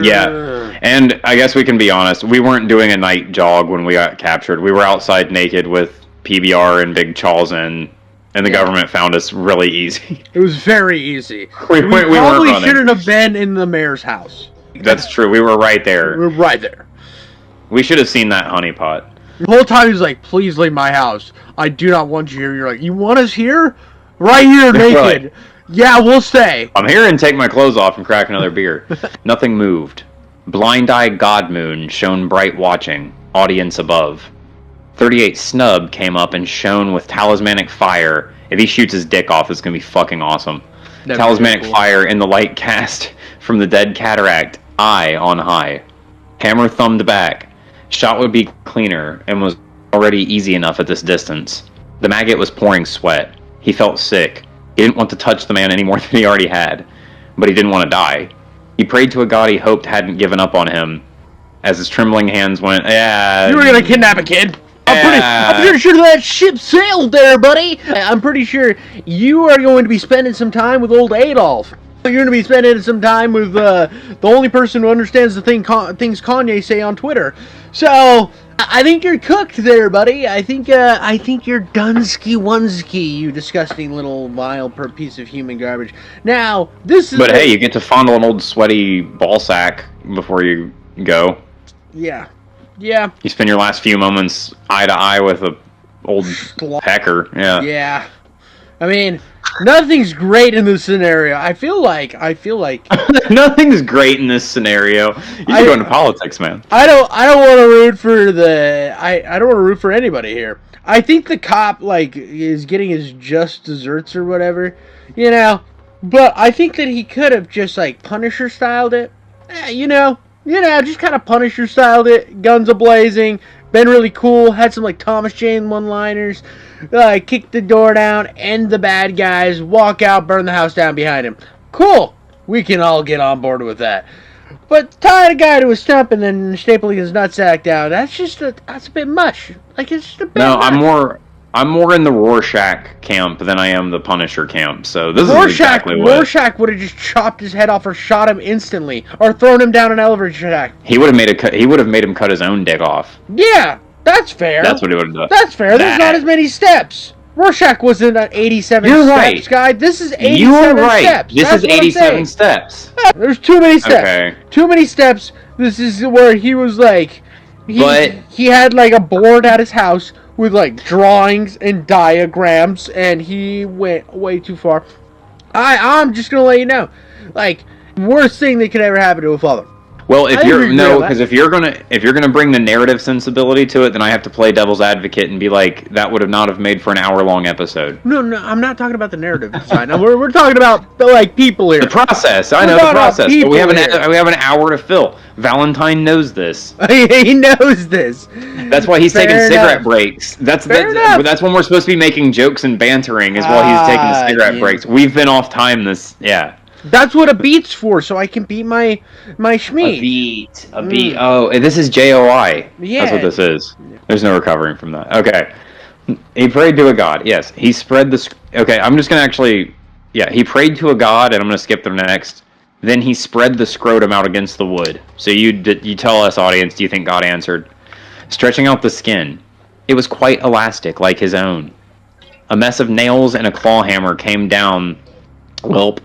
Yeah, and I guess we can be honest. We weren't doing a night jog when we got captured. We were outside naked with PBR and big chaws in, and the government found us really easy. It was very easy. We We weren't probably running. shouldn't have been in the mayor's house. That's true. We were right there. We're right there. We should have seen that honeypot. The whole time he's like, please leave my house. I do not want you here. You're like, you want us here? Right here, naked. Right. Yeah, we'll stay. I'm here and take my clothes off and crack another beer. Nothing moved. Blind-eyed God Moon shone bright watching, audience above. 38 Snub came up and shone with talismanic fire. If he shoots his dick off, it's going to be fucking awesome. That'd be Talismanic cool. fire in the light cast from the dead cataract, eye on high. Hammer thumbed back. Shot would be cleaner and was already easy enough at this distance. The maggot was pouring sweat. He felt sick. He didn't want to touch the man any more than he already had, but he didn't want to die. He prayed to a god he hoped hadn't given up on him. As his trembling hands went, You were gonna kidnap a kid. I'm pretty sure that ship sailed there, buddy. I'm pretty sure you are going to be spending some time with old Adolf. You're going to be spending some time with the only person who understands the things Kanye say on Twitter. So I think you're cooked there, buddy. I think you're Dunsky Wunsky, you disgusting little vile piece of human garbage. Now this is. But hey, you get to fondle an old sweaty ball sack before you go. Yeah. You spend your last few moments eye to eye with a old pecker. Yeah. Yeah. I mean, nothing's great in this scenario. I feel like Nothing's great in this scenario. You can go into politics, man. I don't want to root for I don't want to root for anybody here. I think the cop like is getting his just desserts or whatever, you know. But I think that he could have just like Punisher styled it, you know, just kind of Punisher styled it, guns a blazing, been really cool, had some like Thomas Jane one-liners, kick the door down, end the bad guys, walk out, burn the house down behind him. Cool, we can all get on board with that. But tying a guy to a stump and then stapling his nutsack down, that's a bit much. Like, it's just a bit much. I'm more in the Rorschach camp than I am the Punisher camp. So this is exactly what Rorschach would have just chopped his head off or shot him instantly or thrown him down an elevator shaft. He would have made him cut his own dick off. Yeah, that's fair. That's what he would have done. That's fair. There's not as many steps. Rorschach wasn't at 87 You're steps, right. guy. This is 87 You're right. steps. This is 87 steps. There's too many steps. Okay. Too many steps. This is where he was like, he had like a board at his house with like drawings and diagrams, and he went way too far. I'm just gonna let you know, like, worst thing that could ever happen to a father. Well, if you're gonna bring the narrative sensibility to it, then I have to play devil's advocate and be like, that would have not have made for an hour-long episode. No, I'm not talking about the narrative. It's fine. We're talking about the like people here. The process. I know the process. But we have an hour to fill. Valentine knows this. He knows this. That's why he's taking cigarette breaks. That's when we're supposed to be making jokes and bantering. Is while he's taking the cigarette breaks. We've been off time. That's what a beat's for, so I can beat my shmee. A beat. Oh, this is JOI. Yeah. That's what this is. There's no recovering from that. Okay. He prayed to a god. Yes. He spread the... Okay, I'm just going to actually... Yeah, he prayed to a god, and I'm going to skip the next. Then he spread the scrotum out against the wood. So you tell us, audience, do you think God answered? Stretching out the skin. It was quite elastic, like his own. A mess of nails and a claw hammer came down... Welp.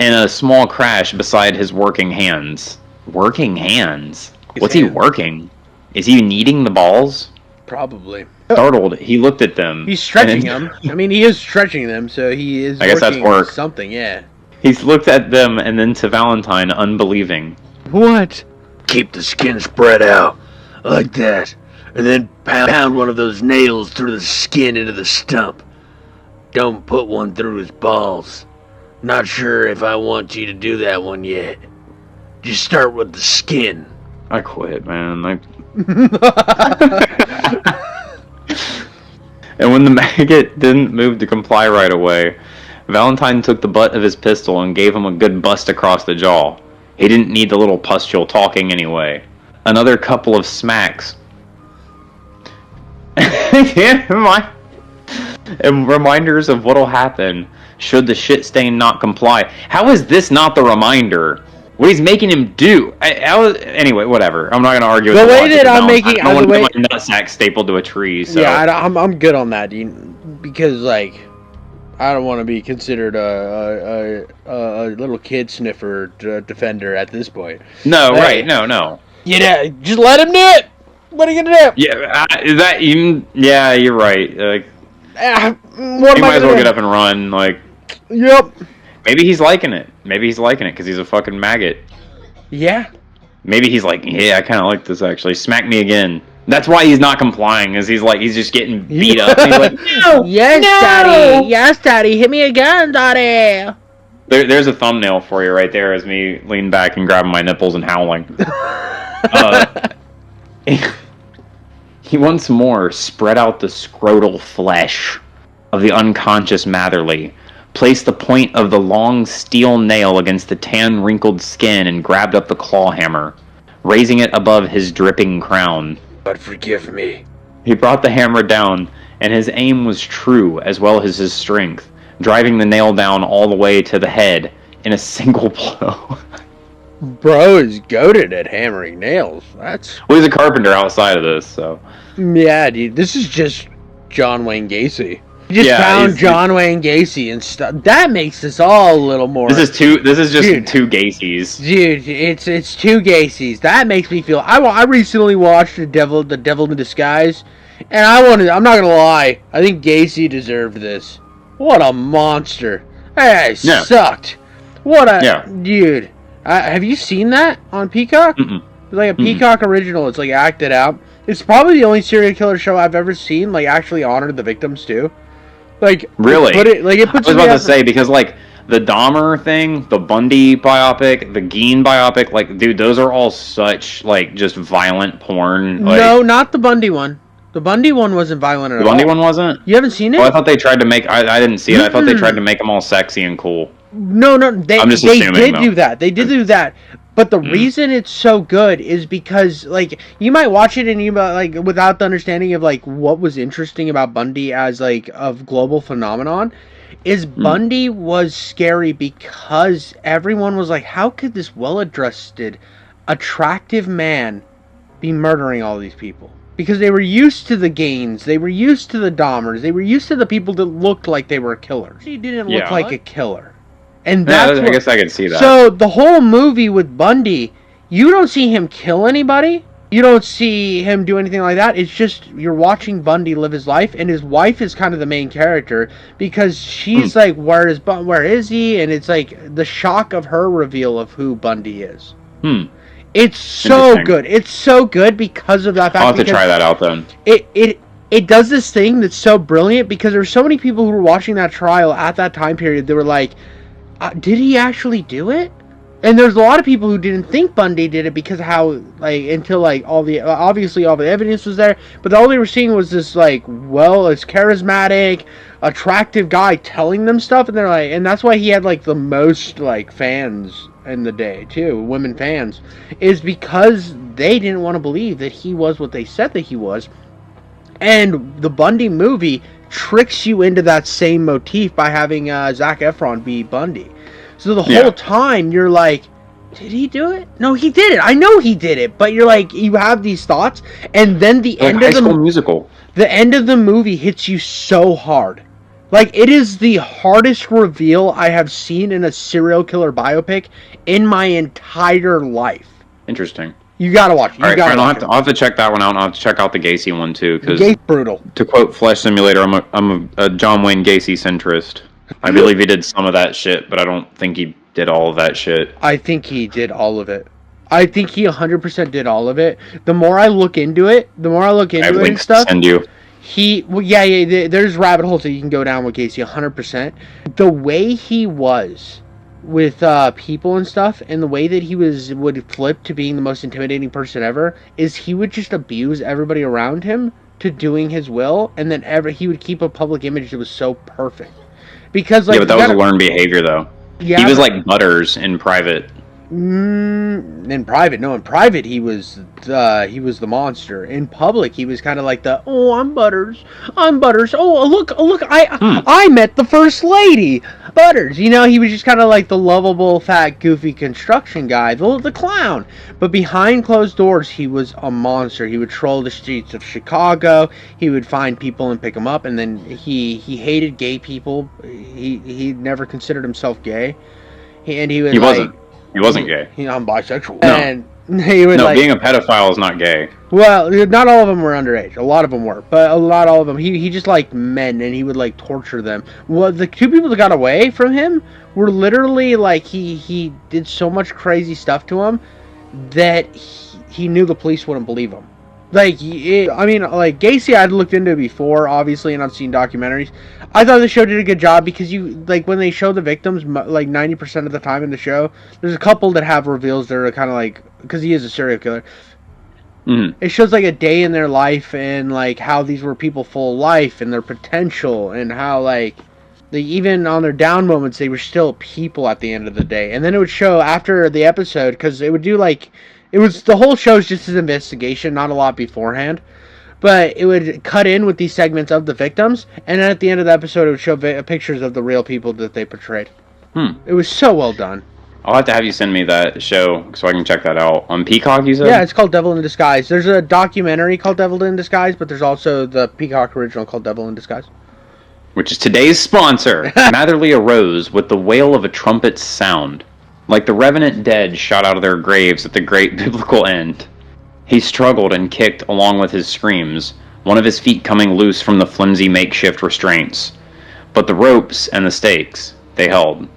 And a small crash beside his working hands. Working hands? What's he working? Is he kneading the balls? Probably. Startled, he looked at them. He's stretching them. I mean, he is stretching them, so he is. I guess that's work. Something, yeah. He's looked at them and then to Valentine, unbelieving. What? Keep the skin spread out, like that, and then pound one of those nails through the skin into the stump. Don't put one through his balls. Not sure if I want you to do that one yet. Just start with the skin. I quit, man. And when the maggot didn't move to comply right away, Valentine took the butt of his pistol and gave him a good bust across the jaw. He didn't need the little pustule talking anyway. Another couple of smacks. And reminders of what'll happen should the shit stain not comply. How is this not the reminder? What he's making him do? Anyway, whatever. I'm not going to argue with the way that I'm making. I don't want to get my nutsack stapled to a tree. So. Yeah, I'm good on that, because like, I don't want to be considered a little kid sniffer defender at this point. No, right? No. Yeah, just let him do it. What are you gonna do? Yeah, is that even? Yeah, you're right. Like, what he might as well get up and run. Like, yep. Maybe he's liking it. Because he's a fucking maggot. Yeah. Maybe he's like, yeah, I kind of like this actually. Smack me again. That's why he's not complying. Is he's just getting beat up. And he's like, no, yes, no! Daddy. Yes, Daddy. Hit me again, Daddy. There's a thumbnail for you right there as me lean back and grabbing my nipples and howling. He once more spread out the scrotal flesh of the unconscious Matherly, placed the point of the long steel nail against the tan, wrinkled skin, and grabbed up the claw hammer, raising it above his dripping crown. But forgive me. He brought the hammer down, and his aim was true as well as his strength, driving the nail down all the way to the head in a single blow. Bro is goated at hammering nails. Well, he's a carpenter outside of this, so. Yeah, dude. This is just John Wayne Gacy. You just found John Wayne Gacy and stuff. That makes this all a little more. This is just two Gacys. Dude, it's two Gacys. That makes me feel. I recently watched The Devil in Disguise, and I'm not gonna lie. I think Gacy deserved this. What a monster. Hey, Yeah. sucked. What a... Yeah. Dude. Have you seen that on Peacock? Mm-mm. It's like a Peacock original. It's like acted out. It's probably the only serial killer show I've ever seen, like, actually honored the victims, too. Like... Really? It puts I was about to say, because, like, the Dahmer thing, the Bundy biopic, the Gein biopic, like, dude, those are all such, like, just violent porn. Like, No, not the Bundy one. The Bundy one wasn't violent at all. the Bundy one wasn't? You haven't seen it? Oh, I thought they tried to make... I didn't see it. I thought they tried to make them all sexy and cool. No, they I'm just they assuming, did though. do that. They did do that. But the reason it's so good is because, like, you might watch it and you might, like, without the understanding of, like, what was interesting about Bundy as, like, a global phenomenon, is Bundy was scary because everyone was like, how could this well-adjusted, attractive man be murdering all these people? Because they were used to the Gaines, they were used to the Dahmers, they were used to the people that looked like they were killers. He didn't look like a killer. And that's I guess I could see that. So the whole movie with Bundy, you don't see him kill anybody. You don't see him do anything like that. It's just you're watching Bundy live his life, and his wife is kind of the main character because she's like, where is he? And it's like the shock of her reveal of who Bundy is. It's so good. It's so good because of that fact. I'll have to try that out then. It does this thing that's so brilliant because there's so many people who were watching that trial at that time period. They were like, did he actually do it? And there's a lot of people who didn't think Bundy did it because how, like, until, like, obviously all the evidence was there, but all they were seeing was this, like, it's charismatic, attractive guy telling them stuff, and they're like, and that's why he had, like, the most, like, fans in the day, too, women fans, is because they didn't want to believe that he was what they said that he was. And the Bundy movie tricks you into that same motif by having Zac Efron be Bundy. So the whole time you're like, did he do it? No, he did it. I know he did it. But you're like, you have these thoughts, and then the end of the musical. The end of the movie hits you so hard. Like, it is the hardest reveal I have seen in a serial killer biopic in my entire life. Interesting. You gotta watch it. All right, I'll have to check that one out, and I'll have to check out the Gacy one too. Because brutal. To quote Flesh Simulator, I'm a John Wayne Gacy centrist. I believe he did some of that shit, but I don't think he did all of that shit. I think he did all of it. I think he 100% did all of it. The more I look into it, and stuff. To send you. There's rabbit holes that you can go down with Gacy 100%. The way he was with people and stuff, and the way that he would flip to being the most intimidating person ever, is he would just abuse everybody around him to doing his will, and then he would keep a public image that was so perfect. Because, like, but that was a learned behavior, though. Yeah, he was like Butters in private. In private he was the monster. In public he was kind of like I'm Butters, oh look, I met the first lady, Butters. You know, he was just kind of like the lovable, fat, goofy construction guy, the clown. But behind closed doors he was a monster. He would troll the streets of Chicago. He would find people and pick them up. And then he hated gay people. He never considered himself gay. He wasn't. He wasn't gay. I'm bisexual. No. And he would being a pedophile is not gay. Well, not all of them were underage. A lot of them were, but not all of them. He just liked men, and he would, like, torture them. Well, the two people that got away from him were literally, like, he did so much crazy stuff to him that he knew the police wouldn't believe him. Like, Gacy I'd looked into before, obviously, and I've seen documentaries. I thought the show did a good job because when they show the victims, like 90% of the time in the show, there's a couple that have reveals that are kind of like, because he is a serial killer. It shows, like, a day in their life and, like, how these were people full of life and their potential and how, like, even on their down moments, they were still people at the end of the day. And then it would show after the episode, because it would do, like, the whole show's just his investigation, not a lot beforehand. But it would cut in with these segments of the victims, and then at the end of the episode, it would show pictures of the real people that they portrayed. It was so well done. I'll have to have you send me that show so I can check that out. On Peacock, you said? Yeah, it's called Devil in Disguise. There's a documentary called Devil in Disguise, but there's also the Peacock original called Devil in Disguise. Which is today's sponsor. Matherly arose with the wail of a trumpet's sound, like the revenant dead shot out of their graves at the great biblical end. He struggled and kicked along with his screams, one of his feet coming loose from the flimsy makeshift restraints. But the ropes and the stakes they held,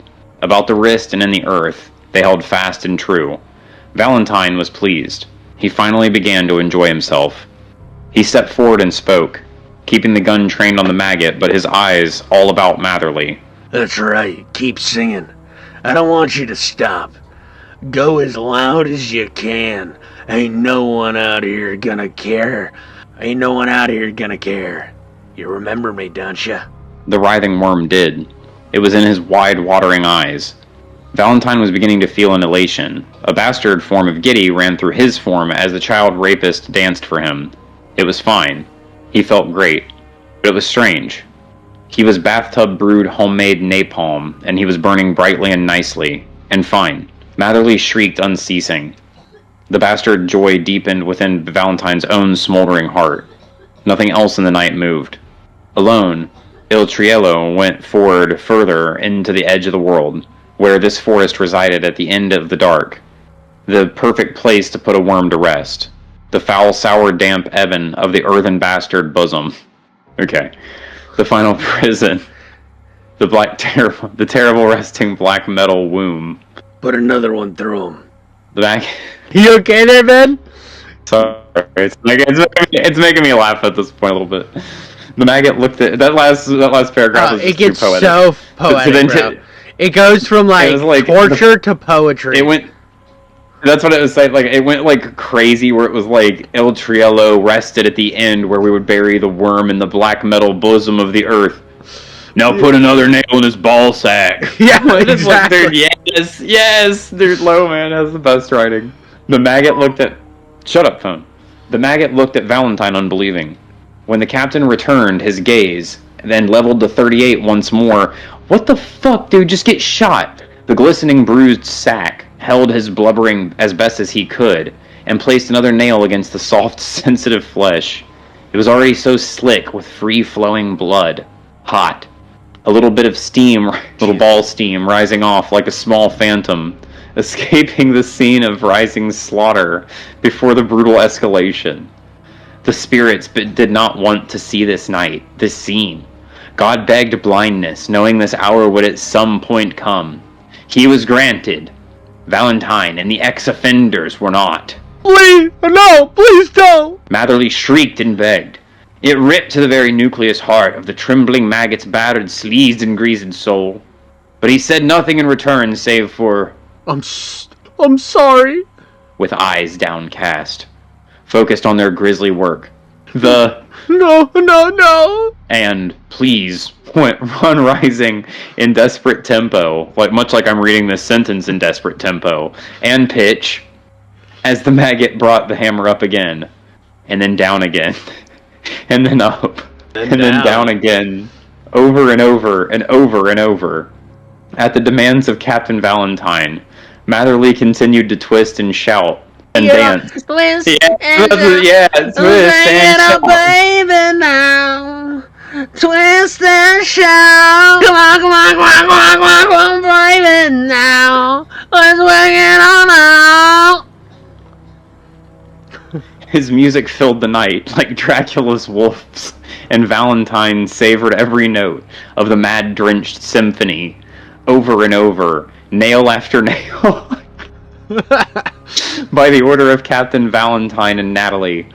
about the wrist and in the earth, they held fast and true. Valentine was pleased. He finally began to enjoy himself. He stepped forward and spoke, keeping the gun trained on the maggot, but his eyes all about Matherly. That's right, keep singing. I don't want you to stop. Go as loud as you can. Ain't no one out here gonna care. Ain't no one out here gonna care. You remember me, don't you? The writhing worm did. It was in his wide, watering eyes. Valentine was beginning to feel an elation. A bastard form of giddy ran through his form as the child rapist danced for him. It was fine. He felt great. But it was strange. He was bathtub brewed homemade napalm, and he was burning brightly and nicely, and fine. Matherly shrieked unceasing. The bastard joy deepened within Valentine's own smoldering heart. Nothing else in the night moved. Alone, Il Triello went forward further into the edge of the world, where this forest resided at the end of the dark. The perfect place to put a worm to rest. The foul, sour, damp Evan of the earthen bastard bosom. Okay. The final prison. The terrible resting black metal womb. Put another one through him. The back. You okay there, Ben? Sorry, it's making me laugh at this point a little bit. The maggot looked at that last paragraph. It gets so poetic, bro. It goes from like torture to poetry. It went. That's what it was like. Like it went like crazy, where it was like Il Triello rested at the end, where we would bury the worm in the black metal bosom of the earth. Now put another nail in his ball sack. Yeah, exactly. Like, dude, yes, dude. Low man has the best writing. The maggot looked at. Shut up, phone. The maggot looked at Valentine unbelieving. When the captain returned his gaze, then leveled to 38 once more. What the fuck, dude? Just get shot. The glistening bruised sack held his blubbering as best as he could, and placed another nail against the soft, sensitive flesh. It was already so slick with free-flowing blood. Hot. A little bit of steam, little ball steam, rising off like a small phantom, escaping the scene of rising slaughter before the brutal escalation. The spirits did not want to see this night, this scene. God begged blindness, knowing this hour would at some point come. He was granted. Valentine and the ex-offenders were not. Please, no, please don't! Matherly shrieked and begged. It ripped to the very nucleus heart of the trembling maggot's battered, sleazed and greased soul. But he said nothing in return save for... I'm sorry. With eyes downcast, focused on their grisly work. The... No. And please went run rising in desperate tempo, much like I'm reading this sentence in desperate tempo, and pitch, as the maggot brought the hammer up again, and then down again, and then up, and then down again, over and over and over and over. At the demands of Captain Valentine, Matherly continued to twist and shout and dance. Twist twist and shout. Baby now. Twist and shout. Come on, baby now. Let's work it on out. His music filled the night like Dracula's wolves, and Valentine savored every note of the mad-drenched symphony, over and over, nail after nail. By the order of Captain Valentine and Natalie,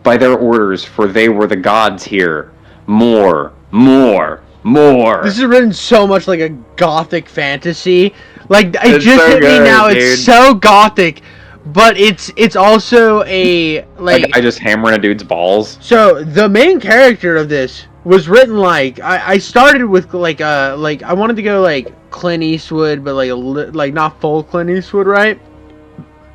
by their orders, for they were the gods here. More. This is written so much like a gothic fantasy. Like, it just so hit me good, now. dude. It's so gothic, but it's also a like I just hammering a dude's balls. So the main character of this was written like I started with like I wanted to go like Clint Eastwood, but like not full Clint Eastwood, right?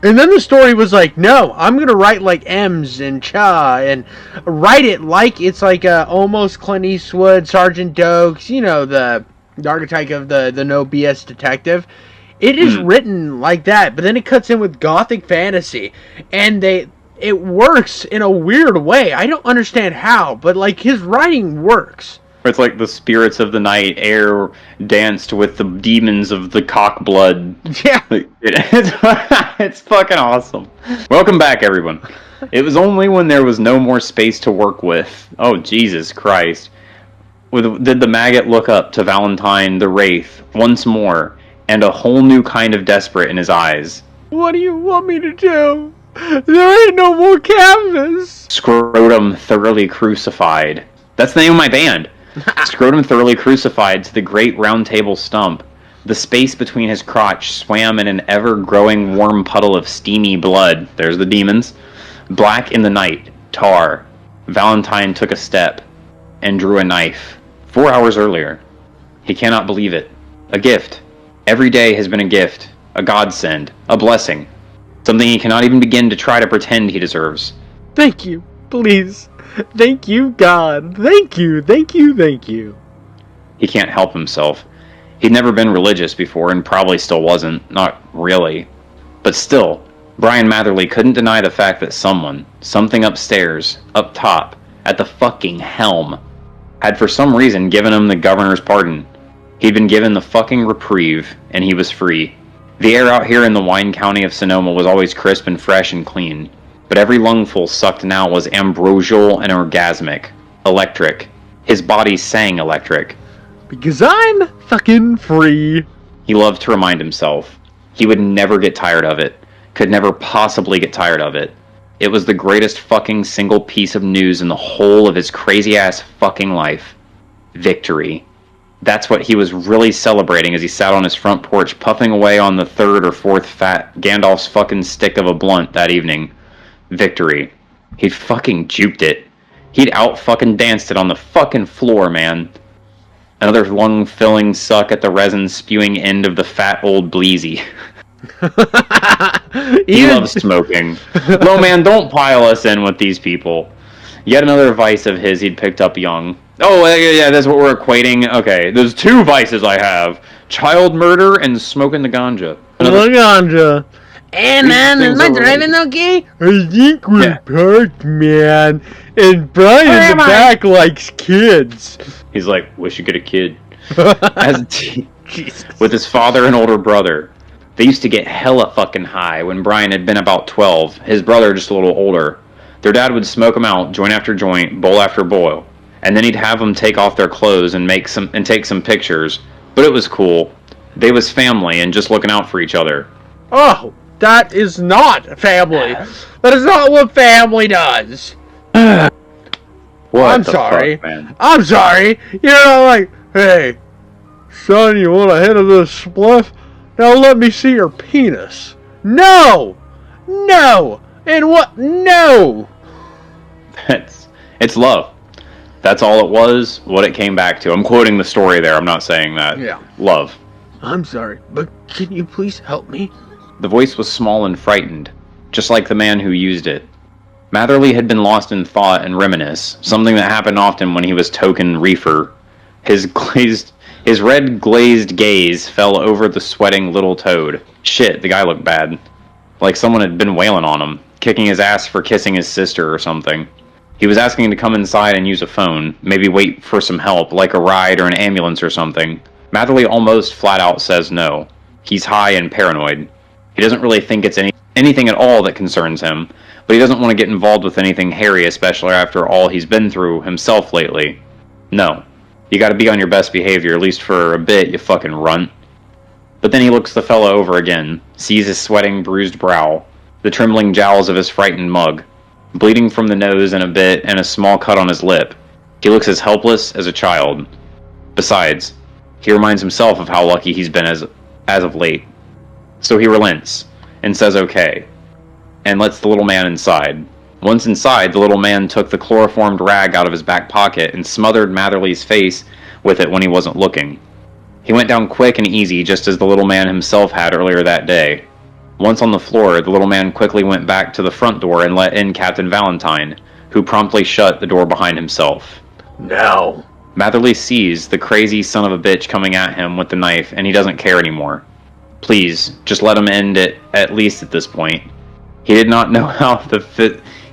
And then the story was like, no, I'm gonna write like M's and Cha and write it like it's like almost Clint Eastwood, Sergeant Dokes, you know, the archetype of the no BS detective. It is written like that, but then it cuts in with gothic fantasy, and it works in a weird way. I don't understand how, but like his writing works. It's like the spirits of the night air danced with the demons of the cock blood. Yeah. It's fucking awesome. Welcome back, everyone. It was only when there was no more space to work with. Oh, Jesus Christ. Did the maggot look up to Valentine the Wraith once more, and a whole new kind of desperate in his eyes? What do you want me to do? There ain't no more canvas. Scrotum Thoroughly Crucified. That's the name of my band. Scrotum Thoroughly Crucified to the great round table stump. The space between his crotch swam in an ever-growing warm puddle of steamy blood. There's the demons. Black in the night. Tar. Valentine took a step and drew a knife. 4 hours earlier. He cannot believe it. A gift. Every day has been a gift. A godsend. A blessing. Something he cannot even begin to try to pretend he deserves. Thank you. Please. Thank you, God. Thank you. Thank you. Thank you. He can't help himself. He'd never been religious before and probably still wasn't. Not really. But still, Brian Matherly couldn't deny the fact that something upstairs, up top, at the fucking helm, had for some reason given him the governor's pardon. He'd been given the fucking reprieve, and he was free. The air out here in the wine county of Sonoma was always crisp and fresh and clean, but every lungful sucked now was ambrosial and orgasmic. Electric. His body sang electric. Because I'm fucking free. He loved to remind himself. He would never get tired of it. Could never possibly get tired of it. It was the greatest fucking single piece of news in the whole of his crazy-ass fucking life. Victory. That's what he was really celebrating as he sat on his front porch puffing away on the third or fourth fat Gandalf's fucking stick of a blunt that evening. Victory. He'd fucking juked it. He'd out-fucking danced it on the fucking floor, man. Another lung-filling suck at the resin-spewing end of the fat old bleezy. He loves smoking. Low man, don't pile us in with these people. Yet another vice of his he'd picked up young. Oh, yeah, that's what we're equating. Okay, there's two vices I have. Child murder and smoking the ganja. The ganja. Hey man, is my driving okay? I think we're parked, man. And Brian in the back likes kids. He's like, wish you could a kid. With his father and older brother. They used to get hella fucking high when Brian had been about 12. His brother just a little older. Their dad would smoke them out, joint after joint, bowl after bowl. And then he'd have them take off their clothes and take some pictures. But it was cool. They was family and just looking out for each other. Oh, that is not family. That is not what family does. What I'm the sorry. fuck, man? I'm sorry. You're not like, hey, son, you want a hit of this spliff? Now let me see your penis. No! No! And what? No! It's love. That's all it was, what it came back to. I'm quoting the story there, I'm not saying that. Yeah. Love. I'm sorry, but can you please help me? The voice was small and frightened, just like the man who used it. Matherly had been lost in thought and reminisce, something that happened often when he was token reefer. His red glazed gaze fell over the sweating little toad. Shit, the guy looked bad. Like someone had been wailing on him, kicking his ass for kissing his sister or something. He was asking to come inside and use a phone, maybe wait for some help, like a ride or an ambulance or something. Matherly almost flat out says no. He's high and paranoid. He doesn't really think it's anything at all that concerns him, but he doesn't want to get involved with anything hairy, especially after all he's been through himself lately. No. You gotta be on your best behavior, at least for a bit, you fucking runt. But then he looks the fellow over again, sees his sweating, bruised brow, the trembling jowls of his frightened mug, bleeding from the nose and a bit, and a small cut on his lip. He looks as helpless as a child. Besides, he reminds himself of how lucky he's been as of late. So he relents, and says okay, and lets the little man inside. Once inside, the little man took the chloroformed rag out of his back pocket and smothered Matherly's face with it when he wasn't looking. He went down quick and easy, just as the little man himself had earlier that day. Once on the floor, the little man quickly went back to the front door and let in Captain Valentine, who promptly shut the door behind himself. Now. Matherly sees the crazy son of a bitch coming at him with the knife, and he doesn't care anymore. Please, just let him end it, at least at this point. He did not know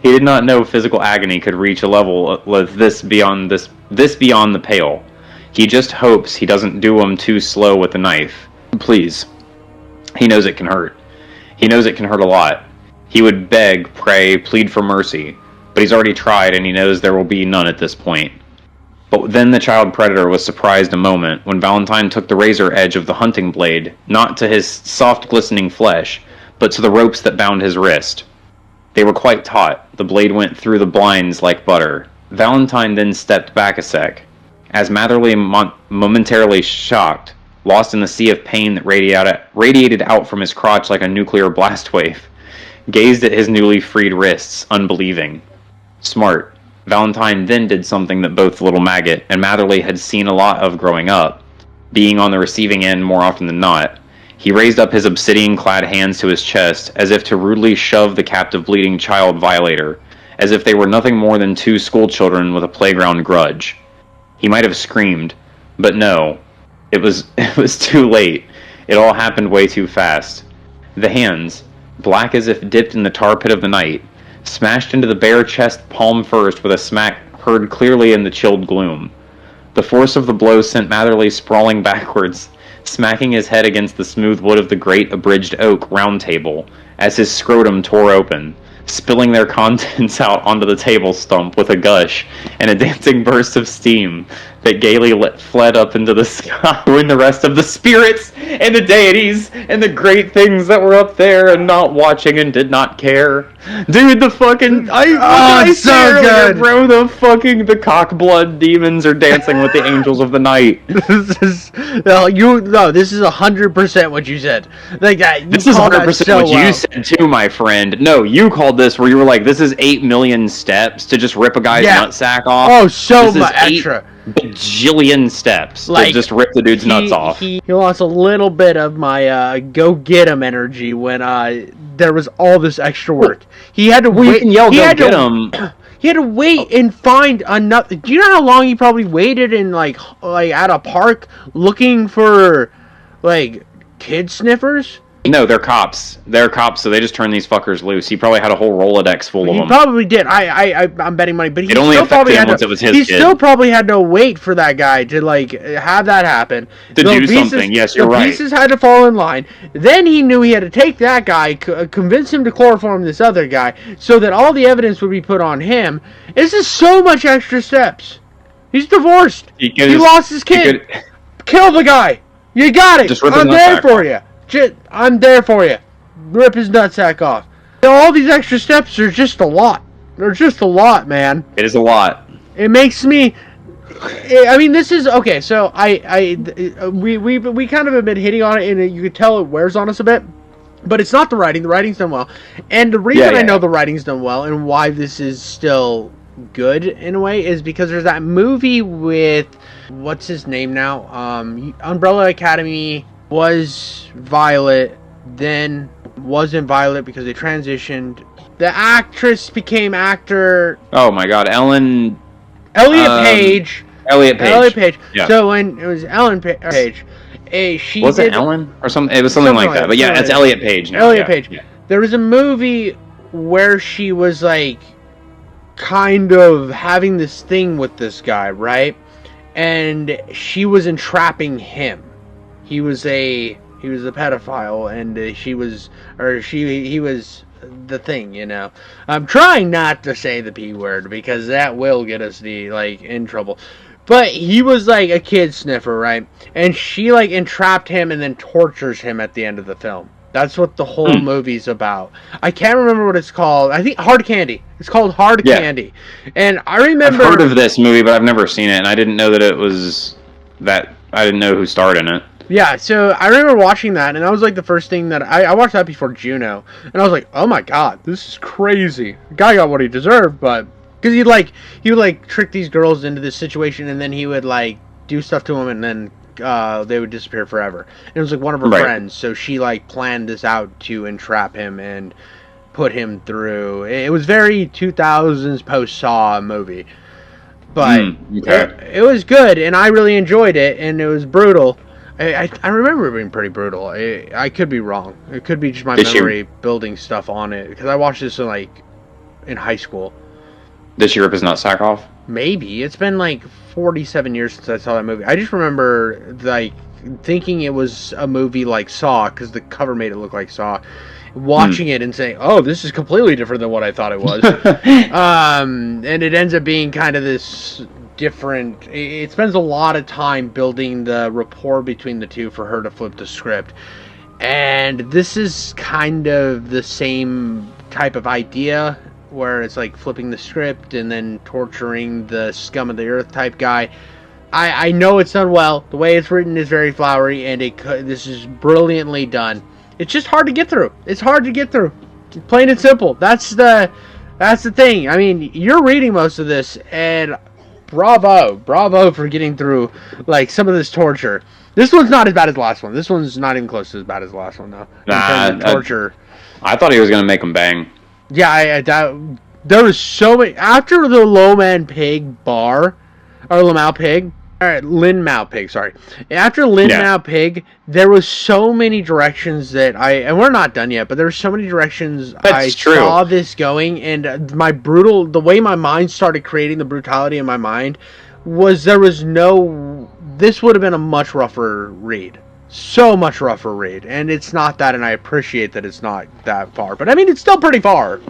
he did not know physical agony could reach a level with this beyond the pale. He just hopes he doesn't do him too slow with the knife. Please. He knows it can hurt. He knows it can hurt a lot. He would beg, pray, plead for mercy, but he's already tried and he knows there will be none at this point. But then the child predator was surprised a moment when Valentine took the razor edge of the hunting blade, not to his soft glistening flesh, but to the ropes that bound his wrist. They were quite taut. The blade went through the blinds like butter. Valentine then stepped back a sec, as Matherly, momentarily shocked, lost in the sea of pain that radiated out from his crotch like a nuclear blast wave, gazed at his newly freed wrists, unbelieving. Smart. Valentine then did something that both Little Maggot and Matherly had seen a lot of growing up, being on the receiving end more often than not. He raised up his obsidian-clad hands to his chest, as if to rudely shove the captive bleeding child violator, as if they were nothing more than two schoolchildren with a playground grudge. He might have screamed, but no. It was too late. It all happened way too fast. The hands, black as if dipped in the tar pit of the night, smashed into the bare chest palm first with a smack heard clearly in the chilled gloom. The force of the blow sent Matherly sprawling backwards, smacking his head against the smooth wood of the great abridged oak round table, as his scrotum tore open, spilling their contents out onto the table stump with a gush and a dancing burst of steam that gaily fled up into the sky when the rest of the spirits and the deities and the great things that were up there and not watching and did not care. Dude, the fucking I it's so good, bro. The cockblood demons are dancing with the angels of the night. This is this is 100% what you said. Like that. This is 100% what you said too, my friend. No, you called this where you were like, "This is 8 million steps to just rip a guy's nutsack off." Oh, so much extra. Bajillion steps to just rip the dude's nuts off. He lost a little bit of my go get him energy when there was all this extra work. He had to wait. You can yell, "Go get him!" He had to wait and find another. Do you know how long he probably waited in like at a park looking for like kid sniffers? No, they're cops. They're cops, so they just turn these fuckers loose. He probably had a whole Rolodex full of them. He probably did. I'm betting money, but he only still probably had once to. It was his he kid. still probably had to wait for that guy to like have that happen. To do something. Yes, you're right. The pieces had to fall in line. Then he knew he had to take that guy, convince him to chloroform this other guy, so that all the evidence would be put on him. This is so much extra steps. He's divorced. He lost his kid. Kill the guy. You got it. I'm there for you. I'm there for you. Rip his nutsack off. All these extra steps are just a lot. They're just a lot, man. It is a lot. It makes me. I mean, this is okay. So we kind of have been hitting on it, and you could tell it wears on us a bit. But it's not the writing. The writing's done well, and the reason I know the writing's done well, and why this is still good in a way, is because there's that movie with what's his name now? Umbrella Academy. Was Violet, then wasn't Violet because they transitioned. The actress became actor. Oh my god, Elliot Page. Elliot Page. Yeah. So when it was Ellen Page, she was it Ellen or something? It was something like that. But yeah, it's Elliot Page now. Elliot Page. Yeah. There was a movie where she was like, kind of having this thing with this guy, right? And she was entrapping him. He was a pedophile, and he was the thing, you know. I'm trying not to say the P word because that will get us in trouble. But he was like a kid sniffer, right? And she like entrapped him and then tortures him at the end of the film. That's what the whole movie's about. I can't remember what it's called. I think Hard Candy. It's called Hard Candy. And I remember I've heard of this movie, but I've never seen it, and I didn't know that it was that. I didn't know who starred in it. Yeah, so I remember watching that, and that was like the first thing that I watched that before Juno, and I was like, oh my god, this is crazy. The guy got what he deserved, but because he would trick these girls into this situation, and then he would like do stuff to them, and then they would disappear forever. And it was like one of her friends, so she like planned this out to entrap him and put him through. It was very 2000s post Saw movie, but it was good, and I really enjoyed it, and it was brutal. I remember it being pretty brutal. I could be wrong. It could be just my memory building stuff on it, because I watched this in high school. Did she rip his nutsack off? Maybe. It's been 47 years since I saw that movie. I just remember thinking it was a movie like Saw, because the cover made it look like Saw. watching it and saying, "Oh, this is completely different than what I thought it was." And it ends up being kind of this different. It spends a lot of time building the rapport between the two for her to flip the script, and this is kind of the same type of idea where it's like flipping the script and then torturing the scum of the earth type guy. I know it's done well. The way it's written is very flowery, and this is brilliantly done. It's just hard to get through. It's hard to get through. Plain and simple. That's the thing. I mean, you're reading most of this, and bravo for getting through like some of this torture. This one's not as bad as the last one. This one's not even close to as bad as the last one, though. Torture. I thought he was gonna make them bang. Yeah, there was so many after the Lowman Pig bar, or Lamau Pig. All right, Lin Mao Pig. Sorry. After Lin Mao Pig, there was so many directions that and we're not done yet, but there were so many directions saw this going, and the way my mind started creating the brutality in my mind was this would have been a much rougher read. So much rougher read, and it's not that, and I appreciate that it's not that far, but I mean, it's still pretty far.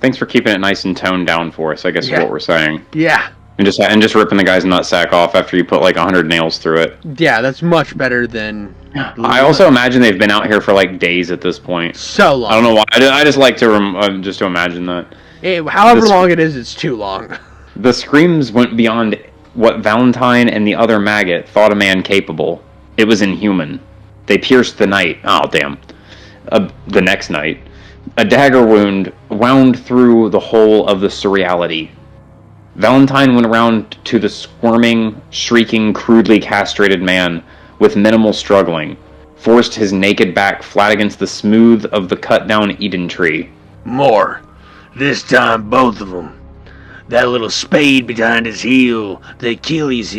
Thanks for keeping it nice and toned down for us, I guess is what we're saying. Yeah. And just ripping the guy's nutsack off after you put like 100 nails through it. Yeah, that's much better than... I also imagine they've been out here for like days at this point. So long. I don't know why. I just like to just to imagine that. However long it is, it's too long. The screams went beyond what Valentine and the other maggot thought a man capable. It was inhuman. They pierced the night. Oh, damn. The next night. A dagger wound wound through the whole of the surreality. Valentine went around to the squirming, shrieking, crudely castrated man with minimal struggling, forced his naked back flat against the smooth of the cut-down Eden tree. More. This time, both of them. That little spade behind his heel, the Achilles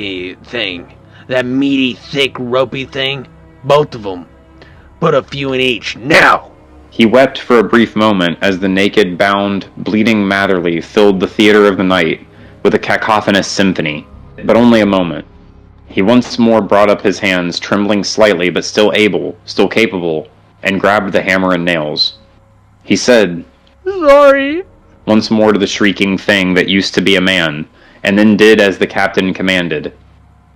thing, that meaty, thick, ropey thing, both of them. Put a few in each, now! He wept for a brief moment as the naked, bound, bleeding Matherly filled the theater of the night with a cacophonous symphony, but only a moment. He once more brought up his hands, trembling slightly but still capable, and grabbed the hammer and nails. He said, "Sorry," once more to the shrieking thing that used to be a man, and then did as the captain commanded.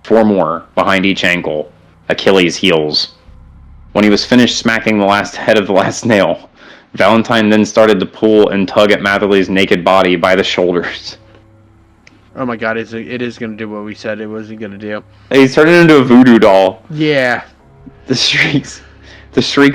4 more, behind each ankle, Achilles' heels. When he was finished smacking the last head of the last nail, Valentine then started to pull and tug at Matherly's naked body by the shoulders. Oh my god, it is going to do what we said it wasn't going to do. He's turned into a voodoo doll. Yeah. The shrieks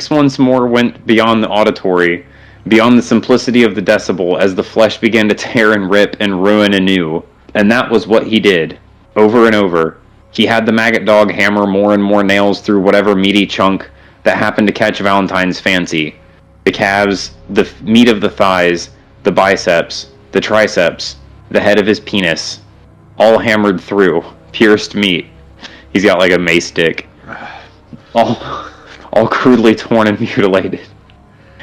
once more went beyond the auditory, beyond the simplicity of the decibel, as the flesh began to tear and rip and ruin anew. And that was what he did, over and over. He had the maggot dog hammer more and more nails through whatever meaty chunk that happened to catch Valentine's fancy. The calves, the meat of the thighs, the biceps, the triceps, the head of his penis, all hammered through, pierced meat. He's got like a mace stick. All crudely torn and mutilated.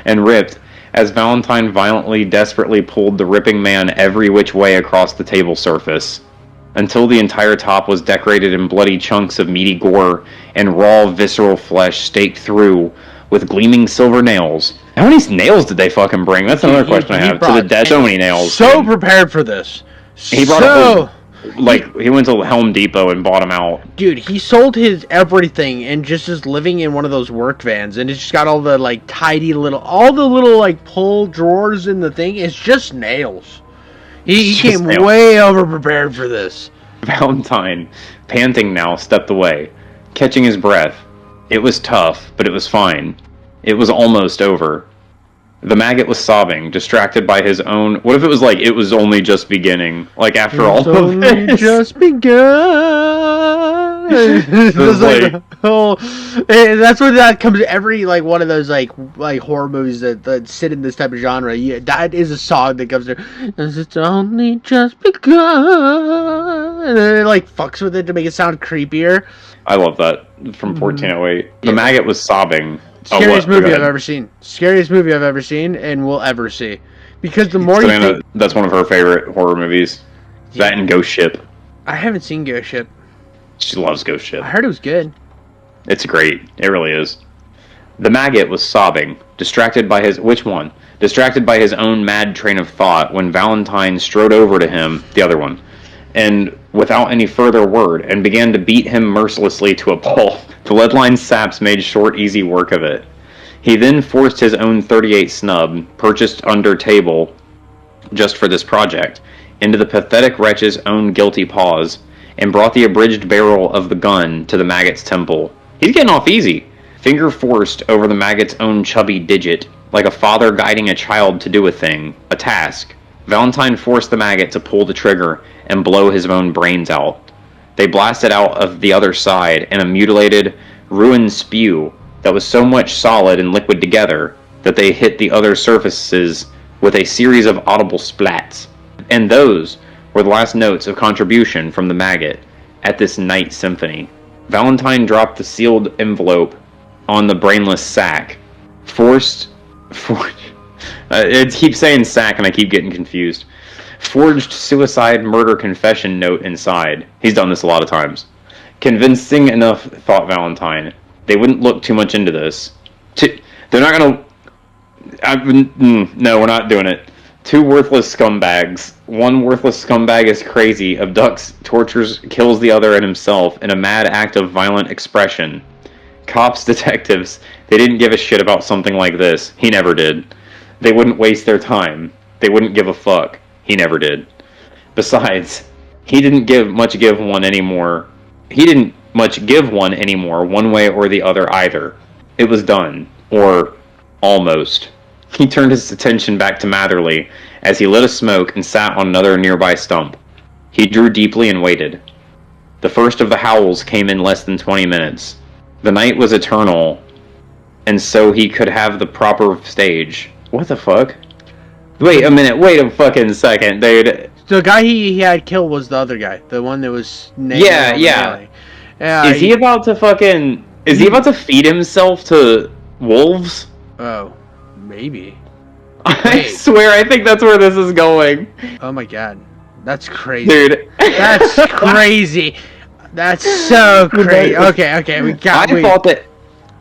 And ripped, as Valentine violently, desperately pulled the ripping man every which way across the table surface, until the entire top was decorated in bloody chunks of meaty gore and raw, visceral flesh staked through with gleaming silver nails. How many nails did they fucking bring? That's another question I have. To the dead, so many nails. So prepared for this. He brought he went to Helm Depot and bought them out. Dude, he sold his everything and just is living in one of those work vans, and it's just got all the like all the little like pull drawers in the thing. It's just nails. He came way over prepared for this. Valentine, panting now, stepped away, catching his breath. It was tough, but it was fine. It was almost over. The maggot was sobbing, distracted by his own... What if it was like, it was only just beginning? Like, after all of this? It's just begun. It's like, that's what that comes... Every, like, one of those, like horror movies that sit in this type of genre, that is a song that comes there. It's only just begun. And then it, like, fucks with it to make it sound creepier. I love that. From 1408. The maggot was sobbing. Scariest movie I've ever seen. Scariest movie I've ever seen and will ever see. Because the more that's one of her favorite horror movies. Yeah. That and Ghost Ship. I haven't seen Ghost Ship. She loves Ghost Ship. I heard it was good. It's great. It really is. The maggot was sobbing, distracted by his... Which one? Distracted by his own mad train of thought when Valentine strode over to him, the other one, and without any further word, and began to beat him mercilessly to a pulp. The lead-line saps made short, easy work of it. He then forced his own .38 snub, purchased under table just for this project, into the pathetic wretch's own guilty paws, and brought the abridged barrel of the gun to the maggot's temple. He's getting off easy. Finger forced over the maggot's own chubby digit, like a father guiding a child to do a thing, a task. Valentine forced the maggot to pull the trigger and blow his own brains out. They blasted out of the other side in a mutilated, ruined spew that was so much solid and liquid together that they hit the other surfaces with a series of audible splats. And those were the last notes of contribution from the maggot at this night symphony. Valentine dropped the sealed envelope on the brainless sack. It keeps saying sack and I keep getting confused. Forged suicide murder confession note inside. He's done this a lot of times. Convincing enough, thought Valentine. They wouldn't look too much into this. They're not gonna... No, we're not doing it. Two worthless scumbags. One worthless scumbag is crazy, abducts, tortures, kills the other and himself in a mad act of violent expression. Cops, detectives, they didn't give a shit about something like this. He never did. They wouldn't waste their time. They wouldn't give a fuck. He never did. Besides, he didn't give one anymore, one way or the other either. It was done. Or almost. He turned his attention back to Matherly as he lit a smoke and sat on another nearby stump. He drew deeply and waited. The first of the howls came in less than 20 minutes. The night was eternal, and so he could have the proper stage. What the fuck? Wait a minute, wait a fucking second, dude. The guy he had killed was the other guy. The one that was named. Yeah. Is he about to fucking... Is he about to feed himself to wolves? Oh, maybe. I swear, I think that's where this is going. Oh my god. That's crazy. Dude. That's crazy. That's so crazy. Okay,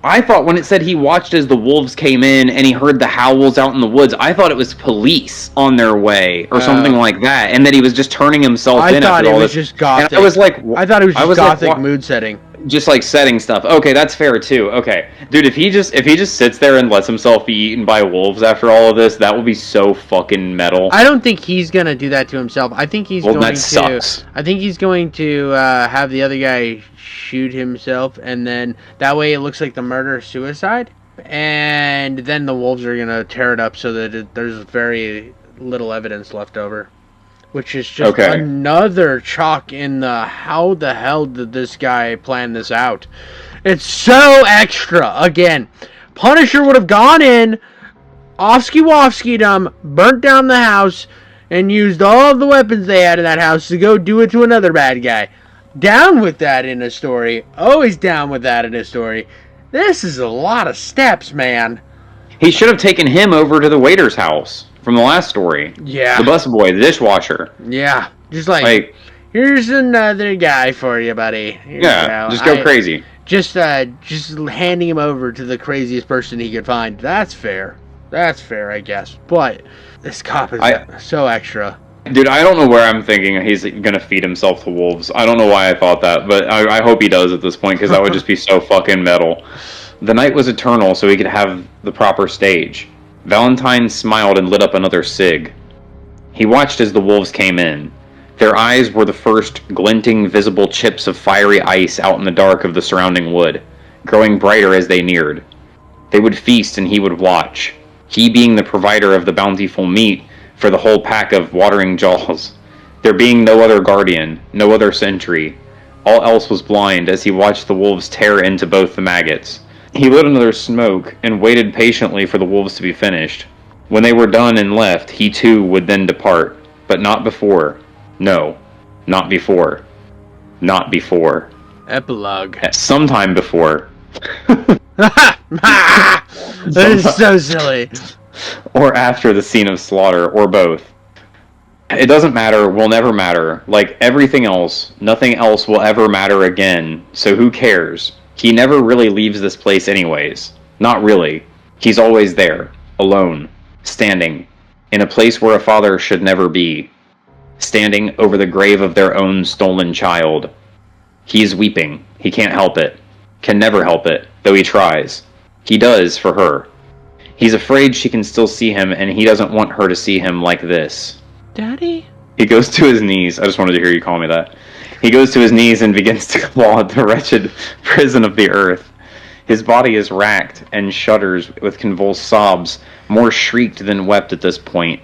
I thought when it said he watched as the wolves came in and he heard the howls out in the woods, I thought it was police on their way or something like that, and that he was just turning himself in after all this. Just gothic. And I was like, I thought it was just gothic mood setting. Just like setting stuff. Okay, that's fair too. Okay, dude, if he just sits there and lets himself be eaten by wolves after all of this, that will be so fucking metal. I don't think he's gonna do that to himself. I think he's going to have the other guy shoot himself, and then that way it looks like the murder suicide, and then the wolves are gonna tear it up so that there's very little evidence left over. Which is just another chalk in the how the hell did this guy plan this out? It's so extra. Again, Punisher would have gone in, offski-wofskied them, burnt down the house, and used all of the weapons they had in that house to go do it to another bad guy. Down with that in a story. Always down with that in a story. This is a lot of steps, man. He should have taken him over to the waiter's house. From the last story. Yeah. The busboy, the dishwasher. Yeah. Just like here's another guy for you, buddy. Just go crazy. Just handing him over to the craziest person he could find. That's fair. That's fair, I guess. But this cop is so extra. Dude, I don't know where I'm thinking he's gonna feed himself to wolves. I don't know why I thought that, but I hope he does at this point, because that would just be so fucking metal. The night was eternal, so he could have the proper stage. Valentine smiled and lit up another cig. He watched as the wolves came in. Their eyes were the first glinting, visible chips of fiery ice out in the dark of the surrounding wood, growing brighter as they neared. They would feast and he would watch, he being the provider of the bountiful meat for the whole pack of watering jaws, there being no other guardian, no other sentry. All else was blind as he watched the wolves tear into both the maggots. He lit another smoke and waited patiently for the wolves to be finished. When they were done and left, he too would then depart, but not before. No, not before. Not before. Epilogue. Sometime before. That is so silly. Or after the scene of slaughter, or both. It doesn't matter, will never matter. Like everything else, nothing else will ever matter again, so who cares? He never really leaves this place anyways. Not really. He's always there, alone, standing, in a place where a father should never be, standing over the grave of their own stolen child. He is weeping. He can't help it. Can never help it, though he tries. He does, for her. He's afraid she can still see him, and he doesn't want her to see him like this. Daddy? He goes to his knees. I just wanted to hear you call me that. He goes to his knees and begins to claw at the wretched prison of the earth. His body is racked and shudders with convulsed sobs, more shrieked than wept at this point.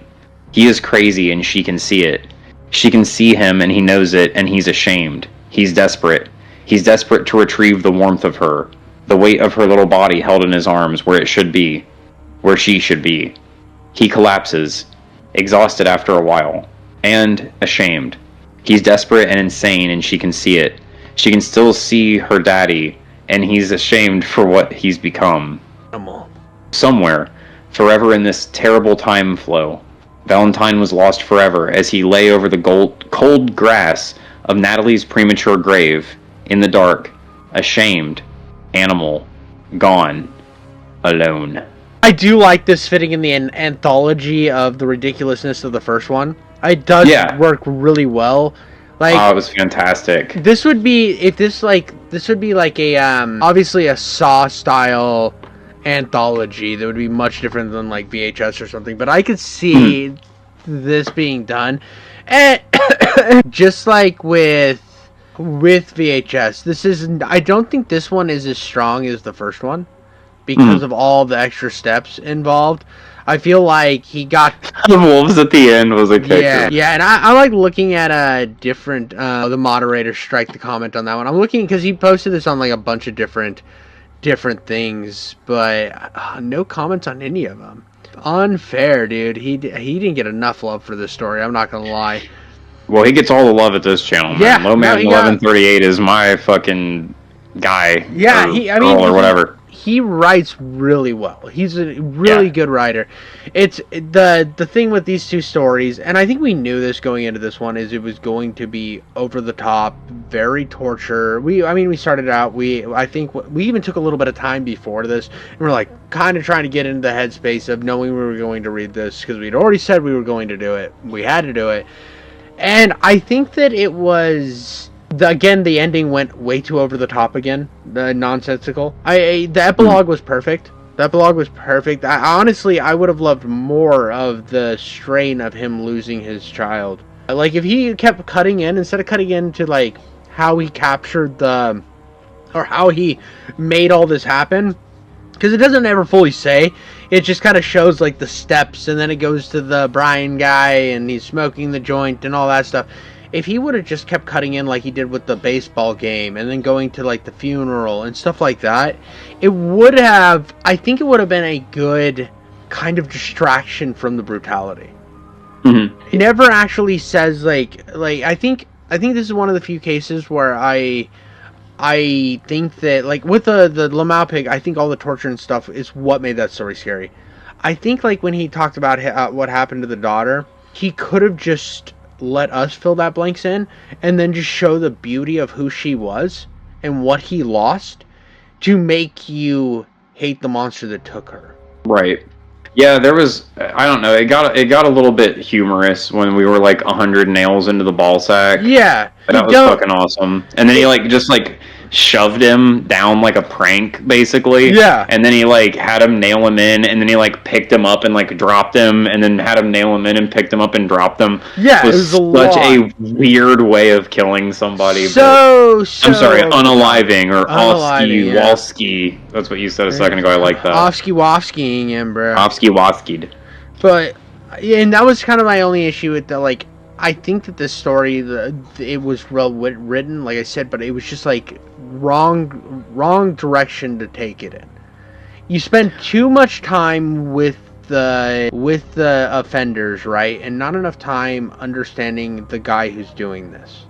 He is crazy, and she can see it. She can see him, and he knows it, and he's ashamed. He's desperate. He's desperate to retrieve the warmth of her, the weight of her little body held in his arms where it should be, where she should be. He collapses, exhausted after a while, and ashamed. He's desperate and insane, and she can see it. She can still see her daddy, and he's ashamed for what he's become. Somewhere, forever in this terrible time flow, Valentine was lost forever as he lay over the cold grass of Natalie's premature grave, in the dark, ashamed, animal, gone, alone. I do like this fitting in the anthology of the ridiculousness of the first one. It does work really well. Like, oh, it was fantastic. This would be like a obviously a Saw style anthology that would be much different than like VHS or something. But I could see this being done, and just like with VHS, I don't think this one is as strong as the first one because of all the extra steps involved. I feel like he got the wolves at the end was a kicker. Yeah, and I like looking at a different. The moderator strike the comment on that one. I'm looking because he posted this on like a bunch of different things, but no comments on any of them. Unfair, dude. He didn't get enough love for this story. I'm not gonna lie. Well, he gets all the love at this channel, man. Yeah, Low Man 1138 is my fucking guy. Yeah, or whatever. He writes really well. He's a really good writer. It's the thing with these two stories, and I think we knew this going into this one, is it was going to be over the top, very torture. We started out. I think we even took a little bit of time before this, and we're like kind of trying to get into the headspace of knowing we were going to read this because we'd already said we were going to do it. We had to do it, and I think that it was. The ending went way too over the top again. Nonsensical. The epilogue was perfect. Honestly, I would have loved more of the strain of him losing his child. Like, if he kept cutting in, instead of cutting into, like, how he captured or how he made all this happen. Because it doesn't ever fully say. It just kind of shows, like, the steps, and then it goes to the Brian guy, and he's smoking the joint and all that stuff. If he would have just kept cutting in like he did with the baseball game and then going to like the funeral and stuff like that, I think it would have been a good kind of distraction from the brutality. Mm-hmm. He never actually says like I think this is one of the few cases where I think that like with the Lamau pig, I think all the torture and stuff is what made that story scary. I think like when he talked about what happened to the daughter, he could have just let us fill that blanks in and then just show the beauty of who she was and what he lost to make you hate the monster that took her. Right. Yeah, there was, I don't know, it got a little bit humorous when we were like 100 nails into the ball sack. Yeah. That was fucking awesome. And then he like just like shoved him down like a prank, basically. Yeah. And then he like had him nail him in, and then he like picked him up and like dropped him, and then had him nail him in and picked him up and dropped him. Yeah, it was such a weird way of killing somebody. I'm sorry, unaliving or Walski. That's what you said a second ago. I like that. Wofskying him, bro. Wofskied. But yeah, and that was kind of my only issue with the like. I think that this story, it was well written, like I said, but it was just like wrong direction to take it in. You spend too much time with the offenders, right, and not enough time understanding the guy who's doing this.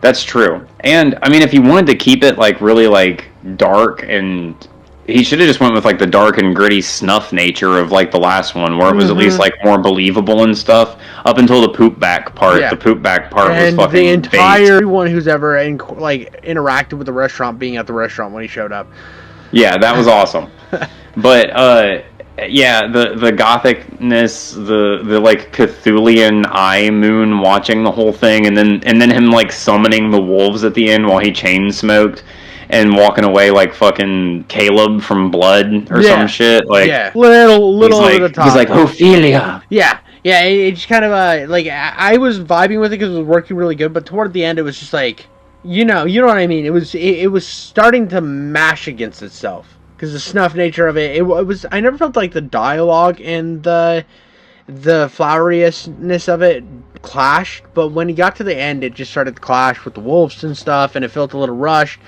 That's true. And I mean, if you wanted to keep it like really like dark, and he should have just went with like the dark and gritty snuff nature of like the last one, where it was at least like more believable and stuff. Up until the poop back part, the poop back part was fucking the entire everyone who's ever interacted with the restaurant being at the restaurant when he showed up. Yeah, that was awesome. But yeah, the gothicness, the like Cthulian eye moon watching the whole thing, and then him like summoning the wolves at the end while he chain smoked and walking away like fucking Caleb from Blood or some shit. Like, yeah, little over the top. He's like Ophelia. Yeah, it just kind of like I was vibing with it because it was working really good, but toward the end it was just like, you know what I mean. It was starting to mash against itself because the snuff nature of it. It was, I never felt like the dialogue and the floweriousness of it clashed, but when he got to the end, it just started to clash with the wolves and stuff, and it felt a little rushed.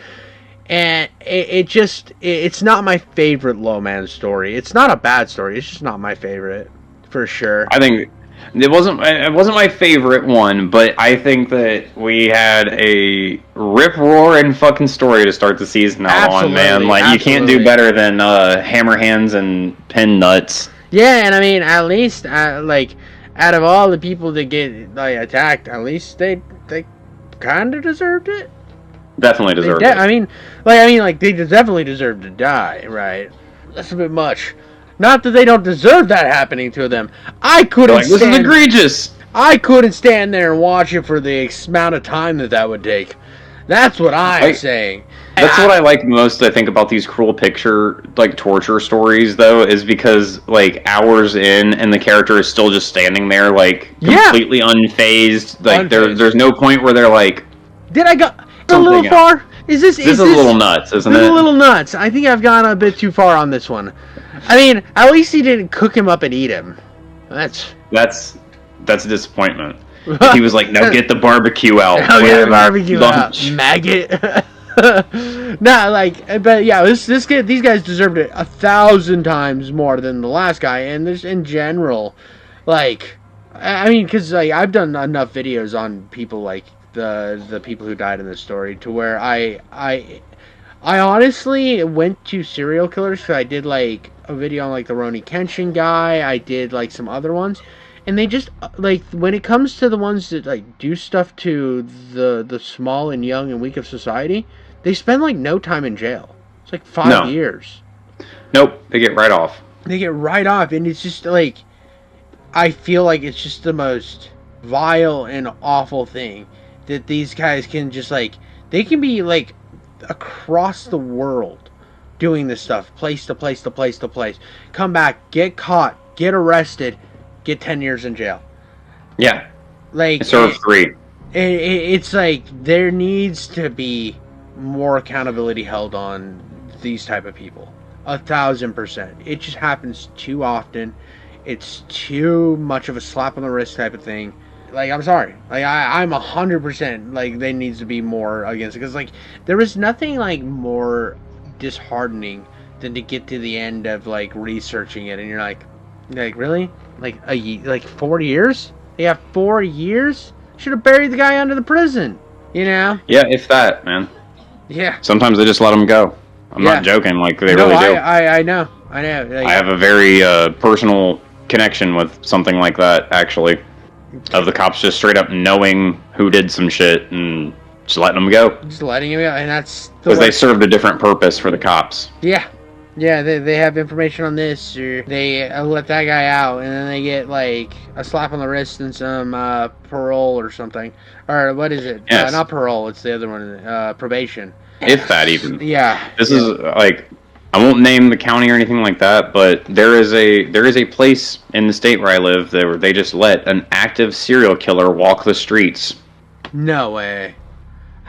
And it's not my favorite Low Man story. It's not a bad story. It's just not my favorite, for sure. I think it wasn't my favorite one, but I think that we had a rip-roaring fucking story to start the season out on, man. Like, you can't do better than hammer hands and pin nuts. Yeah, and I mean, at least like out of all the people that get like attacked, at least they kind of deserved it. Definitely deserved it. I mean, they definitely deserve to die, right? That's a bit much. Not that they don't deserve that happening to them. I couldn't. Like, this is egregious. I couldn't stand there and watch it for the amount of time that would take. That's what I'm saying. That's what I like most, I think, about these Cruel Picture, like, torture stories, though, is because, like, hours in, and the character is still just standing there, like, completely unfazed. Like, there's no point where they're like... Did I go a little far? Is this a little nuts, isn't it? This is a little nuts. I think I've gone a bit too far on this one. I mean, at least he didn't cook him up and eat him. That's a disappointment. He was like, "No, get the barbecue out. Get the barbecue out, maggot." But yeah, this kid, these guys deserved it 1,000 times more than the last guy, and there's in general, like, I mean, because like I've done enough videos on people like the people who died in this story to where I honestly went to serial killers. So I did like a video on like the Roni Kenshin guy. I did like some other ones. And they just, like, when it comes to the ones that, like, do stuff to the small and young and weak of society, they spend, like, no time in jail. It's, like, 5 years. Nope, they get right off. They get right off, and it's just, like, I feel like it's just the most vile and awful thing that these guys can just, like, they can be, like, across the world doing this stuff, place to place to place to place. Come back, get caught, get arrested, get 10 years in jail. Yeah. Like, serve 3. It's like there needs to be more accountability held on these type of people. 1,000%. It just happens too often. It's too much of a slap on the wrist type of thing. Like, I'm sorry. Like, I'm 100% like there needs to be more against it. Because, like, there is nothing, like, more disheartening than to get to the end of, like, researching it. And you're like really? Like 4 years? They got 4 years? Should have buried the guy under the prison, you know? Yeah, if that, man. Yeah. Sometimes they just let them go. I'm not joking. Like, they really do. I know. Like, I have a very personal connection with something like that, actually. Of the cops just straight up knowing who did some shit and just letting them go. Just letting him go, and that's... Because they served a different purpose for the cops. Yeah. Yeah, they have information on this, or they let that guy out, and then they get, like, a slap on the wrist and some parole or something. Or, what is it? Yes. Not parole, it's the other one, probation. If that even. Yeah. This is, like, I won't name the county or anything like that, but there is a place in the state where I live where they just let an active serial killer walk the streets. No way.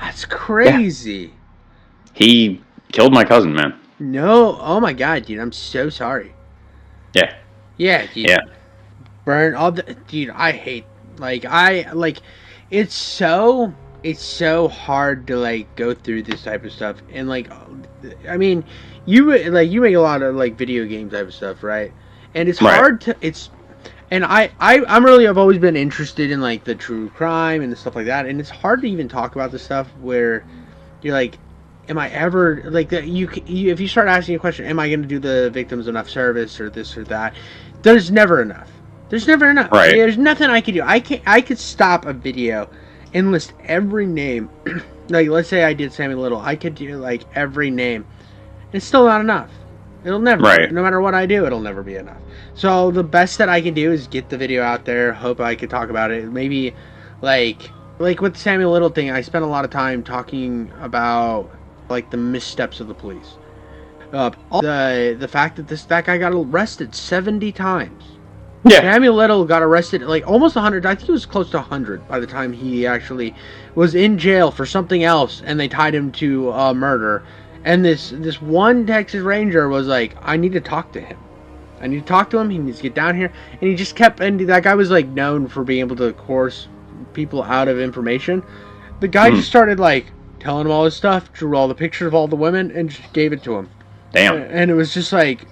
That's crazy. Yeah. He killed my cousin, man. No, oh my god, dude, I'm so sorry. Yeah. Yeah, dude. Yeah. Burn all the... Dude, I hate... It's so hard to, like, go through this type of stuff. And, like, I mean, you make a lot of, like, video game type of stuff, right? And it's hard to... And I've always been interested in, like, the true crime and stuff like that. And it's hard to even talk about this stuff where you're like... Am I ever, like, if you start asking a question, am I going to do the victims enough service or this or that? There's never enough. There's never enough. Right. There's nothing I can do. I could stop a video and list every name. Like, let's say I did Sammy Little. I could do, like, every name It's still not enough. It'll never, Right. no matter what I do, it'll never be enough. So the best that I can do is get the video out there. Hope I could talk about it. Maybe, like with the Samuel Little thing, I spent a lot of time talking about like the missteps of the police. The fact that that guy got arrested 70 times. Yeah. Samuel Little got arrested like almost 100. I think he was close to 100 by the time he actually was in jail for something else, and they tied him to murder. And this one Texas Ranger was like, I need to talk to him. I need to talk to him. He needs to get down here. And he just kept, and that guy was like known for being able to coerce people out of information. The guy just started like telling him all his stuff, drew all the pictures of all the women, and just gave it to him. Damn. And it was just like,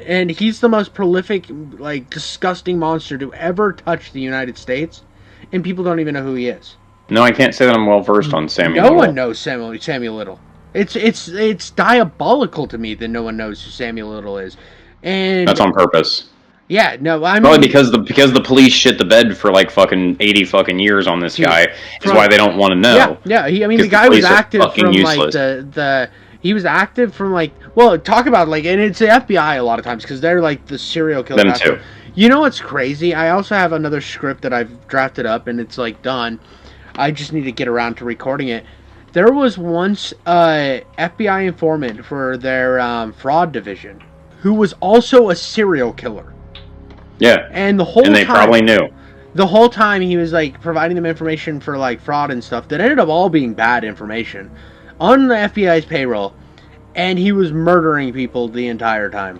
and he's the most prolific, like, disgusting monster to ever touch the United States, and people don't even know who he is. No, I can't say that I'm well versed on Samuel. No Little. one knows Samuel Little. It's diabolical to me that no one knows who Samuel Little is, and That's on purpose. yeah, no, I mean, Probably because the police shit the bed for like fucking 80 fucking years on this guy is why they don't want to know. Yeah. I mean, the Because guy the was police are active fucking from useless. like he was active from like, well, talk about like, and it's the FBI a lot of times because they're like the serial killer. Them too. You know what's crazy? I also have another script that I've drafted up and it's like done. I just need to get around to recording it. There was once a FBI informant for their fraud division who was also a serial killer. Yeah. And the whole And they time, probably knew. the whole time he was like providing them information for like fraud and stuff that ended up all being bad information on the FBI's payroll, and he was murdering people the entire time.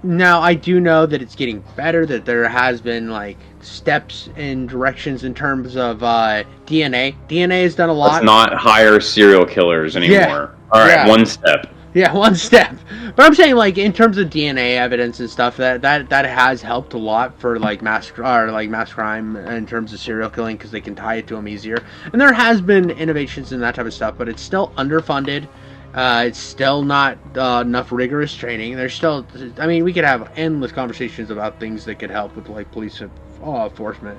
Now I do know that it's getting better, that there has been like steps and directions in terms of DNA. DNA has done a lot. Let's not hire serial killers anymore. Yeah. All right, Yeah. one step. Yeah, one step. But I'm saying, like, in terms of DNA evidence and stuff, that has helped a lot for like mass crime in terms of serial killing because they can tie it to them easier. And there has been innovations in that type of stuff, but it's still underfunded. It's still not enough rigorous training. There's still, I mean, we could have endless conversations about things that could help with like police enforcement,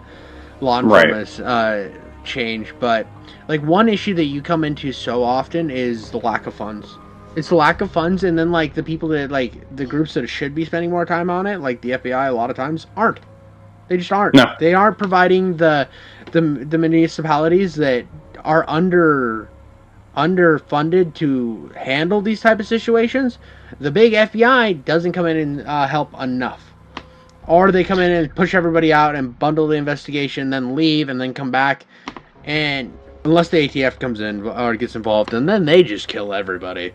law enforcement change. But like one issue that you come into so often is the lack of funds. It's the lack of funds, and then like the people that like the groups that should be spending more time on it, like the FBI, a lot of times aren't. They just aren't. No. They aren't providing the municipalities that are underfunded to handle these type of situations. The big FBI doesn't come in and help enough, or they come in and push everybody out and bundle the investigation, then leave, and then come back, and unless the ATF comes in or gets involved, and then they just kill everybody.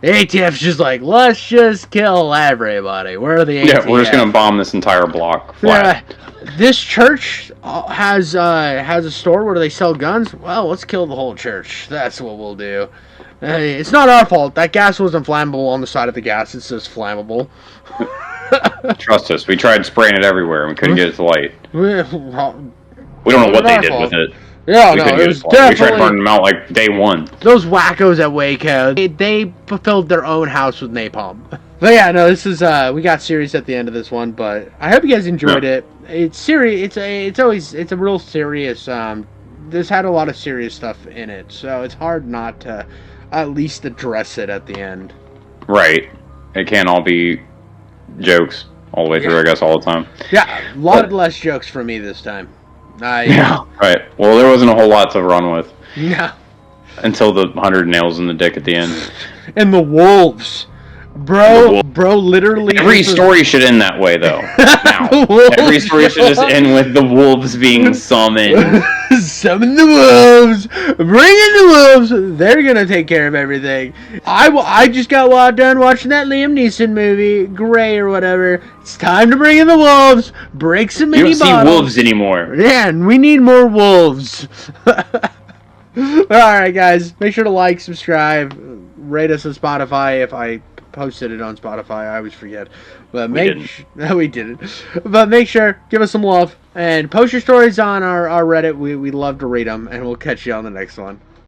The ATF's just like, let's just kill everybody. Where are the ATF? Yeah, we're just gonna bomb this entire block flat. Yeah, this church has a store where they sell guns. Well, let's kill the whole church. That's what we'll do. It's not our fault. That gas wasn't flammable on the side of the gas. It says flammable. Trust us, we tried spraying it everywhere and we couldn't get it to light. We don't know what they did with it. Yeah, We no, couldn't it get was it to light. We tried definitely burning them out like day one. those wackos at Waco. They fulfilled their own house with napalm. But yeah, no, this is we got serious at the end of this one, but I hope you guys enjoyed it. It's serious. It's a real serious. This had a lot of serious stuff in it, so it's hard not to at least address it at the end. Right. It can't all be jokes all the way through, I guess, all the time. Yeah, a lot less jokes from me this time. Yeah. Right. Well, there wasn't a whole lot to run with. No. Until the 100 nails in the dick at the end. And the wolves. Bro, literally. Every story should end that way, though. Now, every story should just end with the wolves being summoned. Summon the wolves. Bring in the wolves. They're gonna take care of everything. I just got done watching that Liam Neeson movie, Grey or whatever. It's time to bring in the wolves. Break some You mini don't see bottles. wolves anymore. Yeah, and we need more wolves. Alright, guys. Make sure to like, subscribe, rate us on Spotify. If I posted it on Spotify, I always forget. But we didn't. But make sure, give us some love, and post your stories on our Reddit. We love to read them, and we'll catch you on the next one.